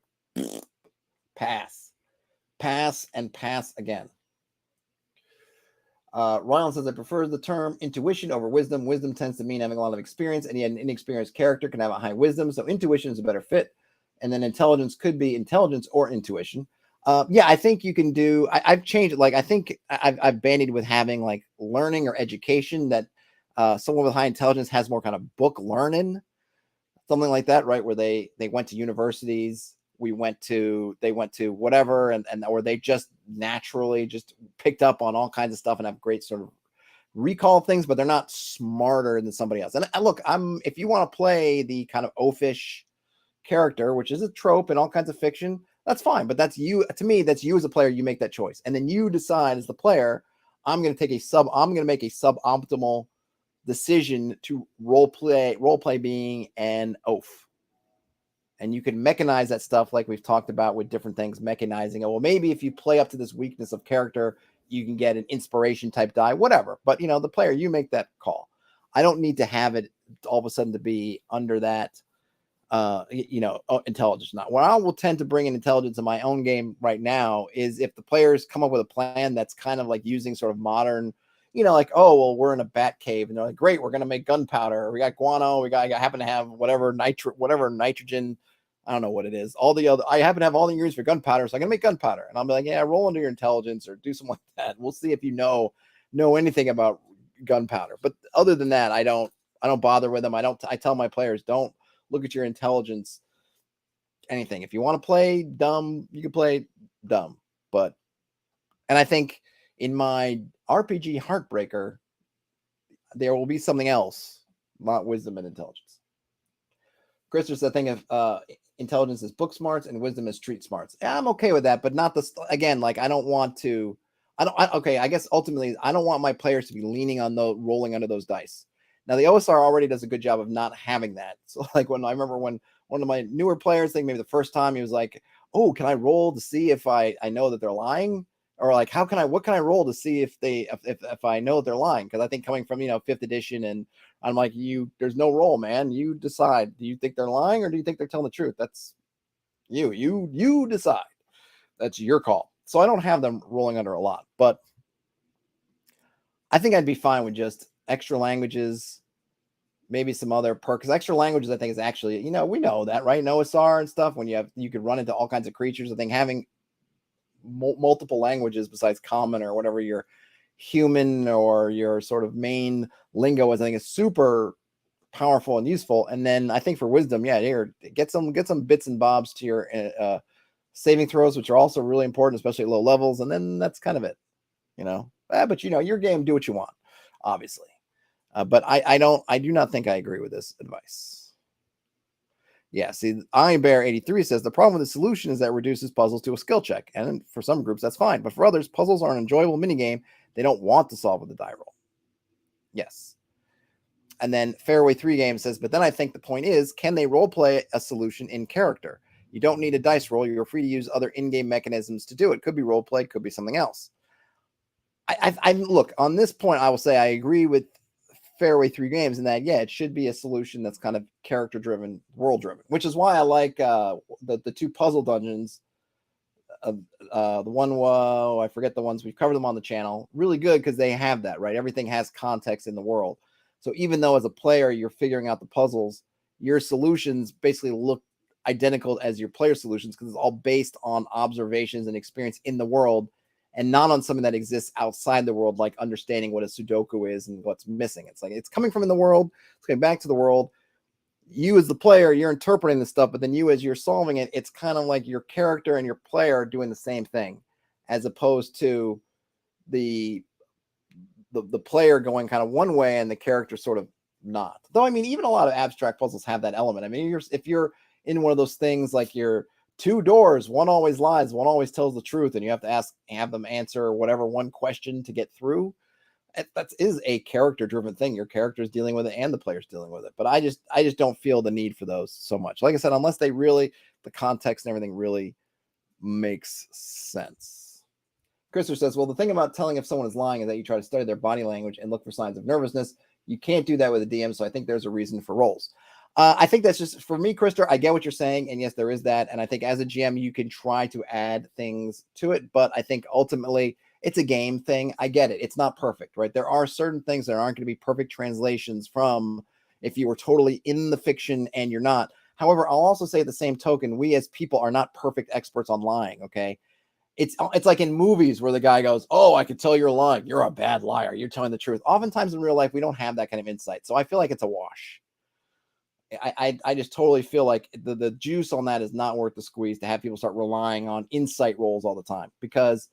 pass and pass again. Rylan says, I prefer the term intuition over wisdom. Wisdom tends to mean having a lot of experience, and yet an inexperienced character can have a high wisdom. So intuition is a better fit. And then intelligence could be intelligence or intuition. Yeah, I think you can do. I've changed it. Like, I think I've bandied with having like learning or education that someone with high intelligence has more kind of book learning, something like that, right? Where they went to universities, they went to whatever, and or they just naturally just picked up on all kinds of stuff and have great sort of recall things, but they're not smarter than somebody else. And look, if you want to play the kind of oafish character, which is a trope in all kinds of fiction, that's fine. But that's you. To me, that's you as a player. You make that choice, and then you decide as the player, I'm going to make a suboptimal decision to role play being an oaf. And you can mechanize that stuff like we've talked about with different things, mechanizing it. Well, maybe if you play up to this weakness of character, you can get an inspiration type die, whatever. But, the player, you make that call. I don't need to have it all of a sudden to be under that, intelligence. Not what I will tend to bring in intelligence in my own game right now is if the players come up with a plan that's kind of like using sort of modern, like, oh, well, we're in a bat cave and they're like, great, we're going to make gunpowder. We got guano. I happen to have whatever nitrogen. I don't know what it is. I happen to have all the ingredients for gunpowder. So I'm going to make gunpowder. And I'll be like, yeah, roll into your intelligence or do something like that. We'll see if you know anything about gunpowder. But other than that, I don't bother with them. I tell my players, don't look at your intelligence, anything. If you want to play dumb, you can play dumb. And I think in my RPG Heartbreaker, there will be something else, not wisdom and intelligence. Christopher said, I think of intelligence as book smarts and wisdom as street smarts. Yeah, I'm okay with that, but not again, like I don't want to, I guess ultimately I don't want my players to be leaning on rolling under those dice. Now the OSR already does a good job of not having that. So like when I remember when one of my newer players, I think maybe the first time, he was like, oh, can I roll to see if I know that they're lying? Or like, what can I roll to see if I know that they're lying? Because I think coming from, 5th edition, and I'm like, there's no roll, man. You decide. Do you think they're lying or do you think they're telling the truth? That's you decide. That's your call. So I don't have them rolling under a lot, but I think I'd be fine with just extra languages, maybe some other perks. Extra languages, I think, is actually, we know that, right? OSR and stuff, when you could run into all kinds of creatures. I think having multiple languages besides common or whatever your human or your sort of main lingo is, I think is super powerful and useful. And then I think for wisdom, here, get some bits and bobs to your saving throws, which are also really important, especially at low levels. And then that's kind of it, but your game, do what you want, obviously. But I do not think I agree with this advice. Yeah, see, Iron Bear 83 says the problem with the solution is that it reduces puzzles to a skill check. And for some groups, that's fine. But for others, puzzles are an enjoyable minigame they don't want to solve with a die roll. Yes. And then Fairway 3 Game says, but then I think the point is, can they role play a solution in character? You don't need a dice roll. You're free to use other in-game mechanisms to do it. Could be role play, could be something else. I look, on this point, I will say I agree with Fairway 3 Games in that, it should be a solution that's kind of character driven, world driven, which is why I like the 2 puzzle dungeons. The one, I forget the ones, we've covered them on the channel. Really good because they have that, right? Everything has context in the world. So even though as a player you're figuring out the puzzles, your solutions basically look identical as your player solutions because it's all based on observations and experience in the world, and not on something that exists outside the world, like understanding what a Sudoku is and what's missing. It's like it's coming from in the world, it's going back to the world. You as the player, you're interpreting the stuff, but then you as you're solving it, it's kind of like your character and your player doing the same thing, as opposed to the player going kind of one way and the character sort of not. Though, I mean, even a lot of abstract puzzles have that element. I mean, if you're in one of those things like you're 2 doors, one always lies, one always tells the truth, and you have to have them answer whatever one question to get through. That is a character-driven thing. Your character is dealing with it, and the player's dealing with it. But I just don't feel the need for those so much. Like I said, unless they really, the context and everything really makes sense. Christopher says, well, the thing about telling if someone is lying is that you try to study their body language and look for signs of nervousness. You can't do that with a DM, so I think there's a reason for rolls. I think that's just, for me, Krister, I get what you're saying, and yes, there is that. And I think as a GM, you can try to add things to it, but I think ultimately it's a game thing. I get it. It's not perfect, right? There are certain things that aren't going to be perfect translations from if you were totally in the fiction and you're not. However, I'll also say at the same token, we as people are not perfect experts on lying, okay? It's like in movies where the guy goes, "Oh, I can tell you're lying. You're a bad liar. You're telling the truth." Oftentimes in real life, we don't have that kind of insight. So I feel like it's a wash. I just totally feel like the juice on that is not worth the squeeze to have people start relying on insight rolls all the time. Because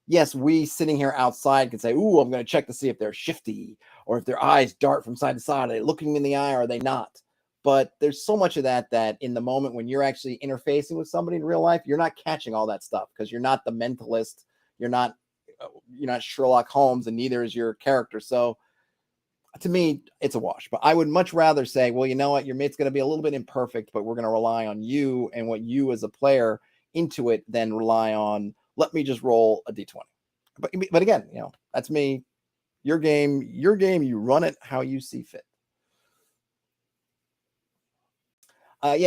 yes, we sitting here outside can say, "Ooh, I'm going to check to see if they're shifty or if their eyes dart from side to side. Are they looking me in the eye or are they not?" But there's so much of that in the moment when you're actually interfacing with somebody in real life, you're not catching all that stuff because you're not the mentalist, you're not Sherlock Holmes, and neither is your character. So to me, it's a wash. But I would much rather say, well, you know what, your mate's going to be a little bit imperfect, but we're going to rely on you and what you as a player into it, than rely on, let me just roll a d20. But again, that's me. Your game, you run it how you see fit. I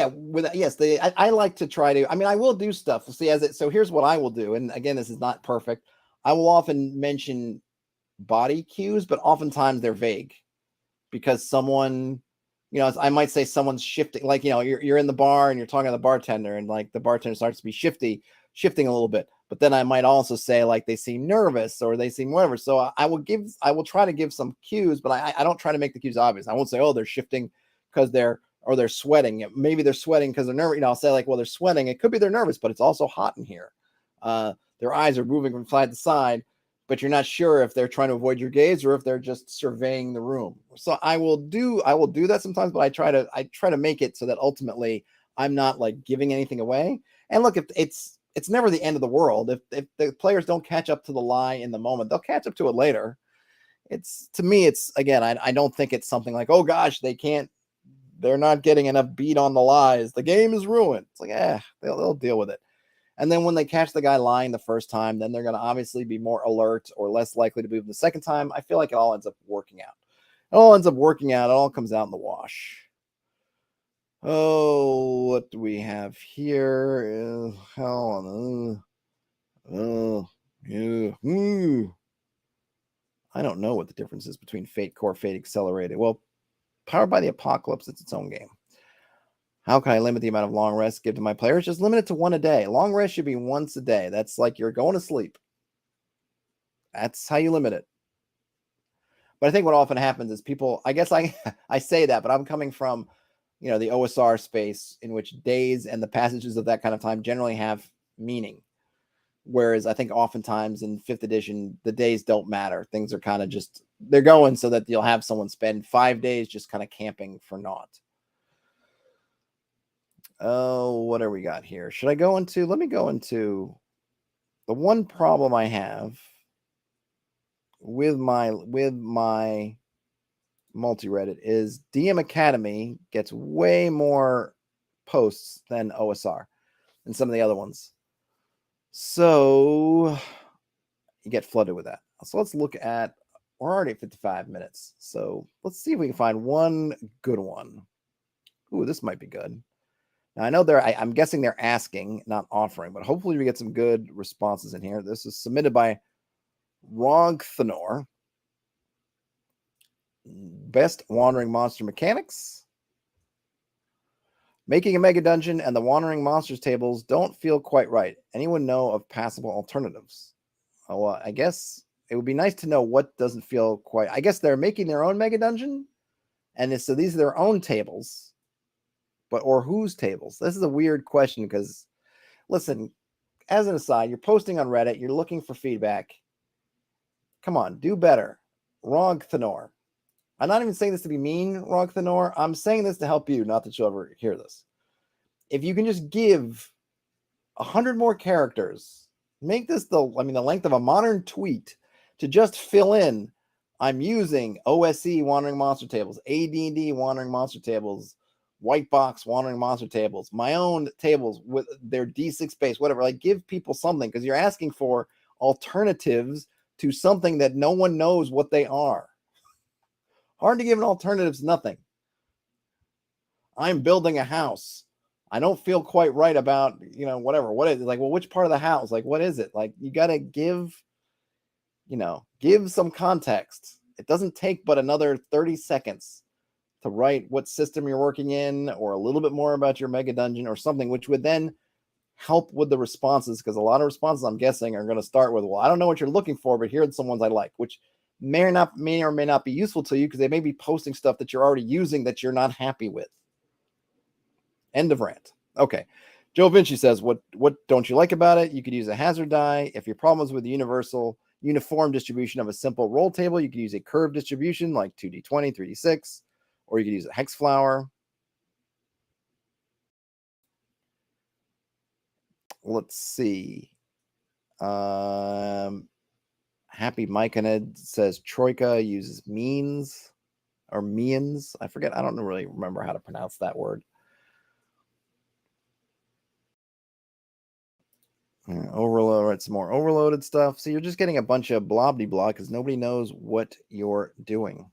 like to try to. I mean, I will do stuff. See, so here's what I will do. And again, this is not perfect. I will often mention body cues, but oftentimes they're vague because someone, I might say someone's shifting. Like, you're in the bar and you're talking to the bartender, and like the bartender starts to be shifting a little bit. But then I might also say like they seem nervous or they seem whatever. So I will try to give some cues, but I don't try to make the cues obvious. I won't say, oh, they're shifting because they're sweating. Maybe they're sweating because they're nervous. I'll say like, well, they're sweating. It could be they're nervous, but it's also hot in here. Their eyes are moving from side to side, but you're not sure if they're trying to avoid your gaze or if they're just surveying the room. So I will do that sometimes, but I try to make it so that ultimately I'm not like giving anything away. And look, if it's never the end of the world. If the players don't catch up to the lie in the moment, they'll catch up to it later. To me, again, I don't think it's something like, oh gosh, they're not getting enough beat on the lies, the game is ruined. It's like, they'll deal with it. And then when they catch the guy lying the first time, then they're going to obviously be more alert or less likely to believe the second time. I feel like it all ends up working out. It all comes out in the wash. Oh, what do we have here? I don't know what the difference is between Fate Core, Fate Accelerated. Well, Powered by the Apocalypse, it's its own game. How can I limit the amount of long rests give to my players? Just limit it to one a day. Long rest should be once a day. That's like you're going to sleep. That's how you limit it. But I think what often happens is people, I guess I say that, but I'm coming from, the OSR space in which days and the passages of that kind of time generally have meaning. Whereas I think oftentimes in 5th edition, the days don't matter. Things are kind of just, they're going so that you'll have someone spend 5 days just kind of camping for naught. Oh, what do we got here? Let me go into the one problem I have with my multi-Reddit is DM Academy gets way more posts than OSR and some of the other ones. So you get flooded with that. So let's look at, we're already at 55 minutes. So let's see if we can find one good one. Ooh, this might be good. Now, I know I'm guessing they're asking, not offering, but hopefully we get some good responses in here. This is submitted by Rogthanor. Best Wandering Monster Mechanics. Making a mega dungeon and the Wandering Monsters tables don't feel quite right. Anyone know of passable alternatives? Oh, well, I guess it would be nice to know what doesn't feel quite. I guess they're making their own mega dungeon, and so these are their own tables. Or whose tables? This is a weird question because, listen, as an aside, you're posting on Reddit, you're looking for feedback. Come on, do better. Rogthanor. I'm not even saying this to be mean, Rogthanor. I'm saying this to help you, not that you'll ever hear this. If you can just give 100 more characters, make this the length of a modern tweet to just fill in, I'm using OSE Wandering Monster Tables, AD&D Wandering Monster Tables, White Box Wandering Monster Tables, my own tables with their D6 base, whatever. Like, give people something, because you're asking for alternatives to something that no one knows what they are. Hard to give an alternatives, nothing. I'm building a house. I don't feel quite right about, whatever. What is it? Like, well, which part of the house? Like, what is it? Like, you got to give give some context. It doesn't take but another 30 seconds to write what system you're working in, or a little bit more about your mega dungeon or something, which would then help with the responses, because a lot of responses, I'm guessing, are going to start with, well, I don't know what you're looking for, but here are some ones I like, which may or may not be useful to you, because they may be posting stuff that you're already using that you're not happy with. End of rant. Okay. Joe Vinci says, what don't you like about it? You could use a hazard die. If your problem is with the uniform distribution of a simple roll table, you could use a curved distribution like 2d20, 3d6, or you could use a hex flower. Let's see. Happy Myconid says Troika uses means or means. I forget. I don't really remember how to pronounce that word. Overload. It's more overloaded stuff. So you're just getting a bunch of blah because nobody knows what you're doing.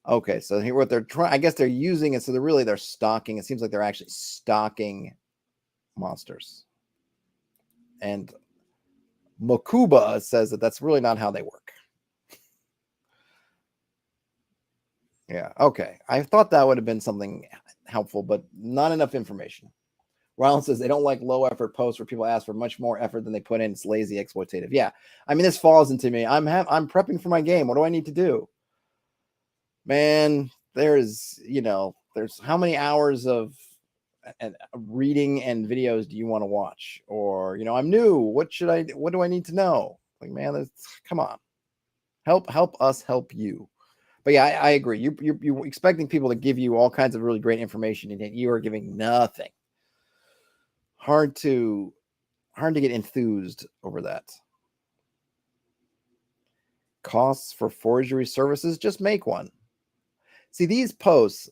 Okay, so here what they're trying, I guess they're using it, so they're stocking. It seems like they're actually stocking monsters. And Mokuba says that that's really not how they work. Yeah, okay. I thought that would have been something helpful, but not enough information. Rylan says they don't like low effort posts where people ask for much more effort than they put in. It's lazy, exploitative. Yeah, I mean, this falls into me. I'm prepping for my game. What do I need to do? Man, there's how many hours of reading and videos do you want to watch? Or, I'm new. What do I need to know? Like, man, come on. Help us help you. But yeah, I agree. You're expecting people to give you all kinds of really great information, and yet you are giving nothing. Hard to get enthused over that. Costs for forgery services, just make one. See, these posts,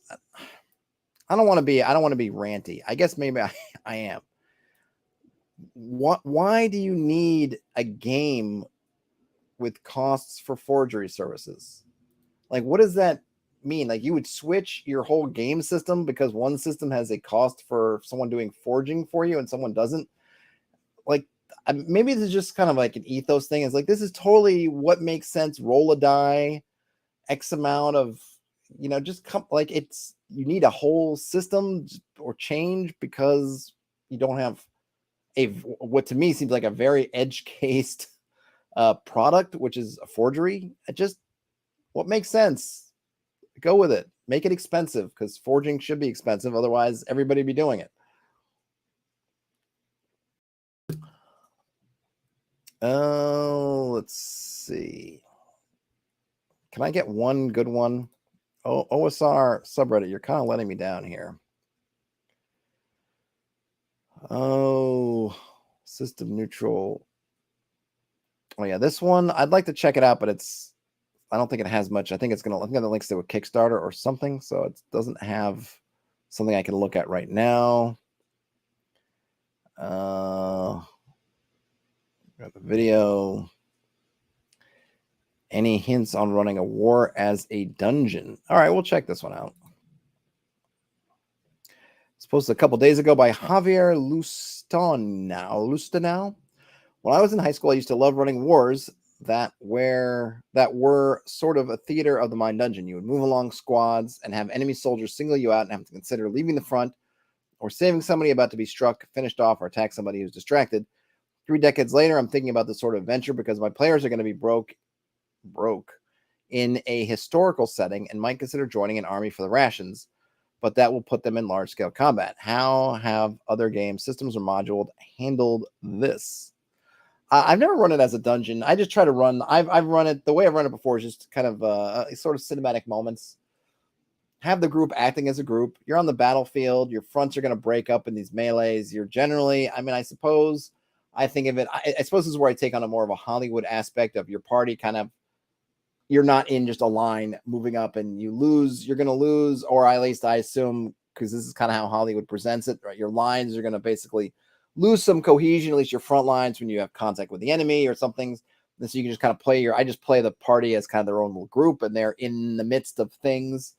I don't want to be ranty. I guess maybe I am. Why do you need a game with costs for forgery services? Like, what does that mean? Like, you would switch your whole game system because one system has a cost for someone doing forging for you and someone doesn't? Like, maybe this is just kind of like an ethos thing. It's like, this is totally what makes sense. Roll a die, X amount of, just like, it's, you need a whole system or change because you don't have what to me seems like a very edge-cased product, which is a forgery. What makes sense? Go with it. Make it expensive, because forging should be expensive. Otherwise, everybody be doing it. Oh, let's see. Can I get one good one? Oh, OSR subreddit, you're kind of letting me down here. Oh, system neutral. Oh yeah, this one, I'd like to check it out, but I don't think it has much. I think the links to a Kickstarter or something, so it doesn't have something I can look at right now. Got the video. Any hints on running a war as a dungeon? All right, we'll check this one out. It's posted a couple days ago by Javier Lustanao. When I was in high school, I used to love running wars that were sort of a theater of the mind dungeon. You would move along squads and have enemy soldiers single you out and have to consider leaving the front or saving somebody about to be struck, finished off, or attack somebody who's distracted. 3 decades later, I'm thinking about this sort of adventure because my players are going to be broke in a historical setting and might consider joining an army for the rations, but that will put them in large-scale combat. How have other game systems or modules handled this? I've never run it as a dungeon. I just try to run. I've run it the way I've run it before is just kind of sort of cinematic moments. Have the group acting as a group. You're on the battlefield. Your fronts are going to break up in these melees. You're generally, I suppose, I think of it. I suppose this is where I take on a more of a Hollywood aspect of your party. Kind of, you're not in just a line moving up, and you lose. You're going to lose, or at least I assume, because this is kind of how Hollywood presents it. Right, your lines are going to basically lose some cohesion, at least your front lines, when you have contact with the enemy or something. And so you can just kind of I just play the party as kind of their own little group, and they're in the midst of things.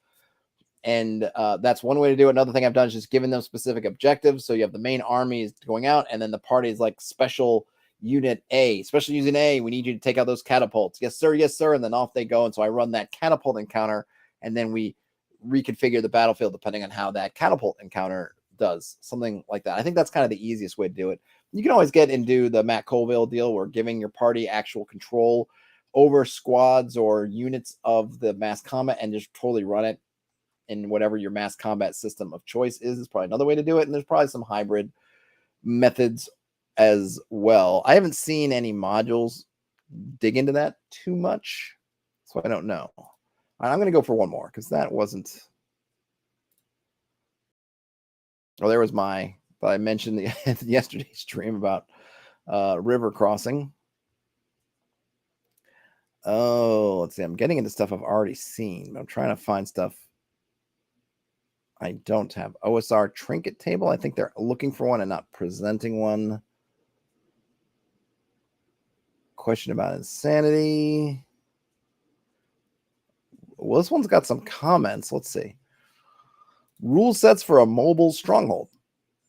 And that's one way to do it. Another thing I've done is just giving them specific objectives. So you have the main armies going out, and then the party is like special unit A, special unit A. We need you to take out those catapults. Yes, sir. Yes, sir. And then off they go. And so I run that catapult encounter, and then we reconfigure the battlefield depending on how that catapult encounter does, something like that. I think that's kind of the easiest way to do it. You can always get into the Matt Colville deal where giving your party actual control over squads or units of the mass combat and just totally run it in whatever your mass combat system of choice is probably another way to do it. And there's probably some hybrid methods as well. I haven't seen any modules dig into that too much, so I don't know. I'm going to go for one more because that wasn't. Oh, there was my. But I mentioned yesterday's stream about river crossing. Oh, let's see. I'm getting into stuff I've already seen. But I'm trying to find stuff I don't have. OSR trinket table. I think they're looking for one and not presenting one. Question about insanity. Well, this one's got some comments. Let's see. Rule sets for a mobile stronghold.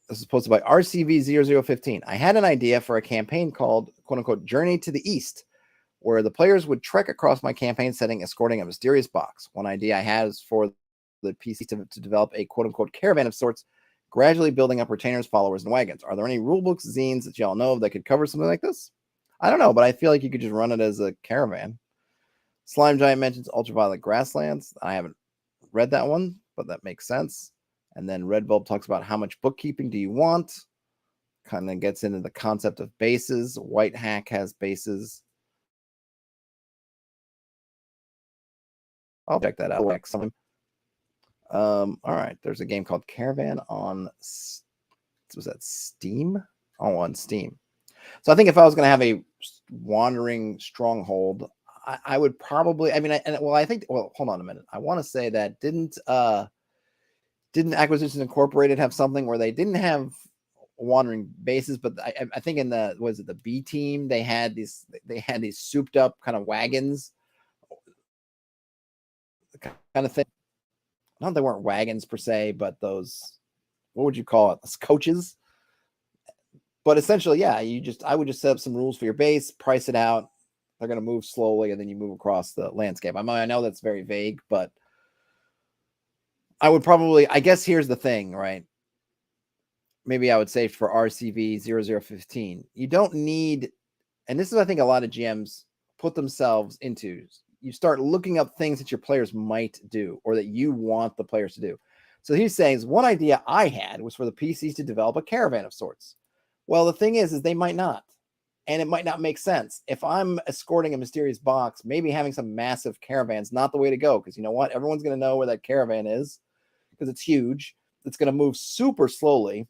This is posted by RCV0015. I had an idea for a campaign called, quote unquote, Journey to the East, where the players would trek across my campaign setting escorting a mysterious box. One idea I had is for the PC to develop a quote unquote caravan of sorts, gradually building up retainers, followers, and wagons. Are there any rulebooks, zines that y'all know of that could cover something like this? I don't know, but I feel like you could just run it as a caravan. Slime Giant mentions Ultraviolet Grasslands. I haven't read that one, but that makes sense. And then Red Bulb talks about how much bookkeeping do you want? Kind of gets into the concept of bases. White Hack has bases. I'll check that out next time. All right, there's a game called Caravan on, was that Steam? Oh, on Steam. So I think if I was going to have a wandering stronghold, I would probably, I think, hold on a minute. I want to say that didn't Acquisitions Incorporated have something where they didn't have wandering bases, but I think in the, was it the B team, they had these souped up kind of wagons, kind of thing. Not they weren't wagons per se, but those, what would you call it? Coaches. But essentially, yeah, I would just set up some rules for your base, price it out. They're going to move slowly, and then you move across the landscape. I know that's very vague, but I would probably, I guess here's the thing, right? Maybe I would say for RCV0015, you don't need, and this is, I think, a lot of GMs put themselves into. You start looking up things that your players might do or that you want the players to do. So he's saying, one idea I had was for the PCs to develop a caravan of sorts. Well, the thing is they might not, and it might not make sense. If I'm escorting a mysterious box, maybe having some massive caravans not the way to go, because you know what? Everyone's going to know where that caravan is because it's huge. It's going to move super slowly,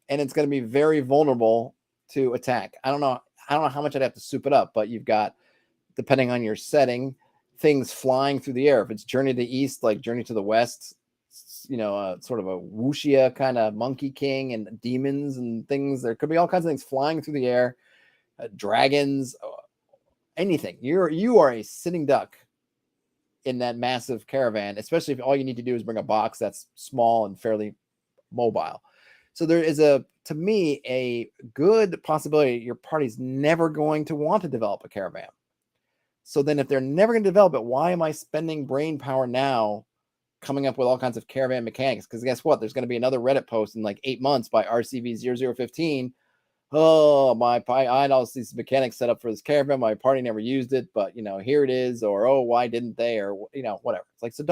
and it's going to be very vulnerable to attack. I don't know how much I'd have to soup it up, but you've got, depending on your setting, things flying through the air. If it's Journey to the East, like Journey to the West, sort of a wuxia kind of monkey king and demons and things. There could be all kinds of things flying through the air, dragons, anything. You are a sitting duck in that massive caravan, especially if all you need to do is bring a box that's small and fairly mobile. So there is to me, a good possibility your party's never going to want to develop a caravan. So then if they're never going to develop it, why am I spending brain power now coming up with all kinds of caravan mechanics? Because guess what? There's going to be another Reddit post in like 8 months by RCV0015. Oh, I had all these mechanics set up for this caravan. My party never used it, but here it is. Or, oh, why didn't they? Or, whatever. It's like, so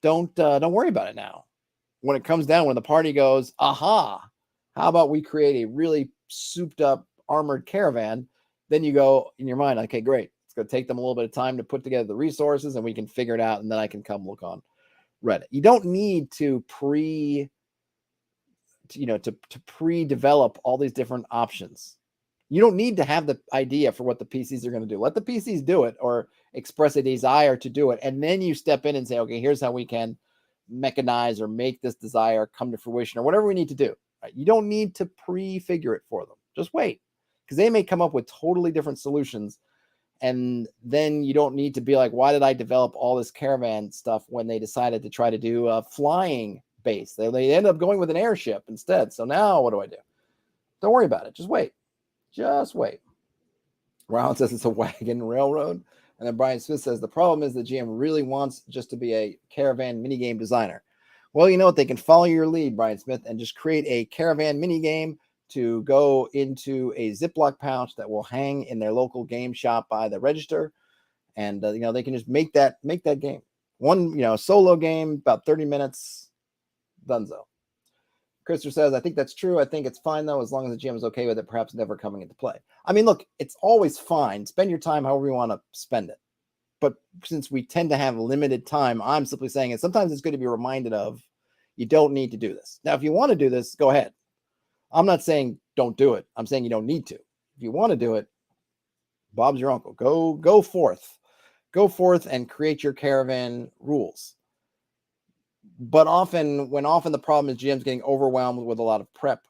don't worry about it now. When it comes down, when the party goes, aha, how about we create a really souped up armored caravan? Then you go in your mind, okay, great. It's going to take them a little bit of time to put together the resources, and we can figure it out, and then I can come look on Reddit. You don't need to pre-develop all these different options. You don't need to have the idea for what the PCs are going to do. Let the PCs do it or express a desire to do it, and then you step in and say, okay, here's how we can mechanize or make this desire come to fruition or whatever we need to do. Right? You don't need to pre-figure it for them. Just wait, because they may come up with totally different solutions. And then you don't need to be like, why did I develop all this caravan stuff when they decided to try to do a flying base? They ended up going with an airship instead. So now what do I do? Don't worry about it. Just wait. Just wait. Ron says it's a wagon railroad. And then Brian Smith says the problem is the GM really wants just to be a caravan minigame designer. Well, you know what? They can follow your lead, Brian Smith, and just create a caravan minigame to go into a Ziploc pouch that will hang in their local game shop by the register. And, they can just make that game. One, solo game, about 30 minutes, donezo. Christopher says, I think that's true. I think it's fine, though, as long as the GM is okay with it, perhaps never coming into play. I mean, look, it's always fine. Spend your time however you want to spend it. But since we tend to have limited time, I'm simply saying it. Sometimes it's good to be reminded of you don't need to do this. Now, if you want to do this, go ahead. I'm not saying don't do it. I'm saying you don't need to. If you want to do it, Bob's your uncle. Go forth. Go forth and create your caravan rules. But often the problem is GM's getting overwhelmed with a lot of prep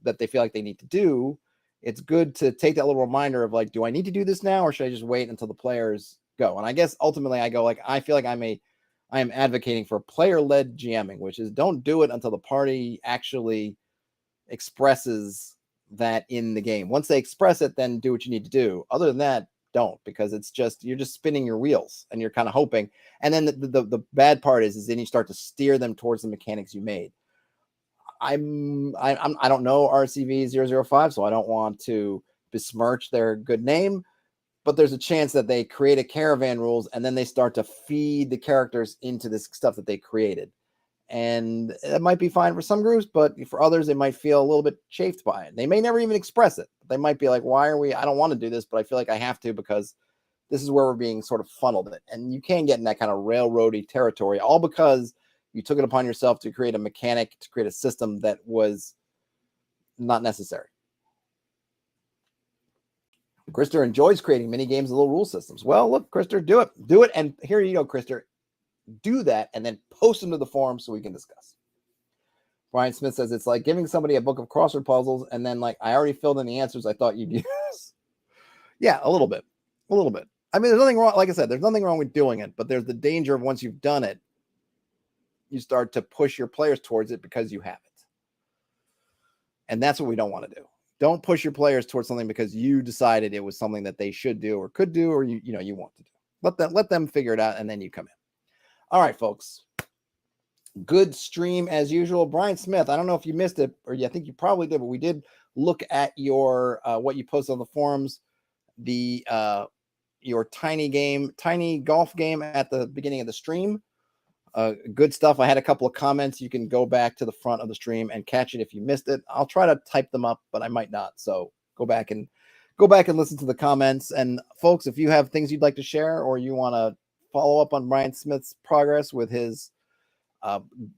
that they feel like they need to do. It's good to take that little reminder of like, do I need to do this now, or should I just wait until the players go? And I guess ultimately I go like, I feel like I am advocating for player-led GMing, which is don't do it until the party actually expresses that in the game. Once they express it, then do what you need to do. Other than that, don't, because you're just spinning your wheels and you're kind of hoping. And then the bad part is then you start to steer them towards the mechanics you made. I don't know RCV 005, so I don't want to besmirch their good name, but there's a chance that they create a caravan rules and then they start to feed the characters into this stuff that they created. And it might be fine for some groups, but for others, they might feel a little bit chafed by it. They may never even express it. They might be like, I don't want to do this, but I feel like I have to because this is where we're being sort of funneled in. And you can get in that kind of railroady territory, all because you took it upon yourself to create a mechanic, to create a system that was not necessary. Krister enjoys creating mini games and little rule systems. Well, look, Krister, do it. And here you go, Krister. Do that and then post them to the forum so we can discuss. Brian Smith says it's like giving somebody a book of crossword puzzles and then like, I already filled in the answers I thought you'd use. Yeah, a little bit. I mean, there's nothing wrong. Like I said, there's nothing wrong with doing it, but there's the danger of once you've done it, you start to push your players towards it because you have it. And that's what we don't want to do. Don't push your players towards something because you decided it was something that they should do or could do, or you want to do. Let them figure it out and then you come in. All right, folks. Good stream as usual. Brian Smith, I don't know if you missed it, or I think you probably did, but we did look at your what you posted on the forums, your tiny golf game at the beginning of the stream. Good stuff. I had a couple of comments. You can go back to the front of the stream and catch it if you missed it. I'll try to type them up, but I might not. So go back and listen to the comments. And folks, if you have things you'd like to share or you want to follow up on Brian Smith's progress with his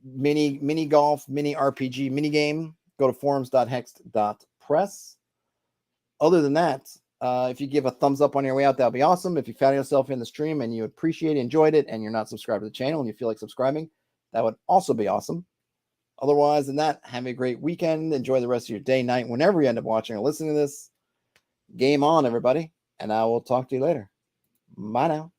mini golf, mini RPG, mini game, go to forums.hexed.press. Other than that, if you give a thumbs up on your way out, that'll be awesome. If you found yourself in the stream and you enjoyed it, and you're not subscribed to the channel and you feel like subscribing, that would also be awesome. Otherwise than that, have a great weekend. Enjoy the rest of your day, night, whenever you end up watching or listening to this. Game on, everybody. And I will talk to you later. Bye now.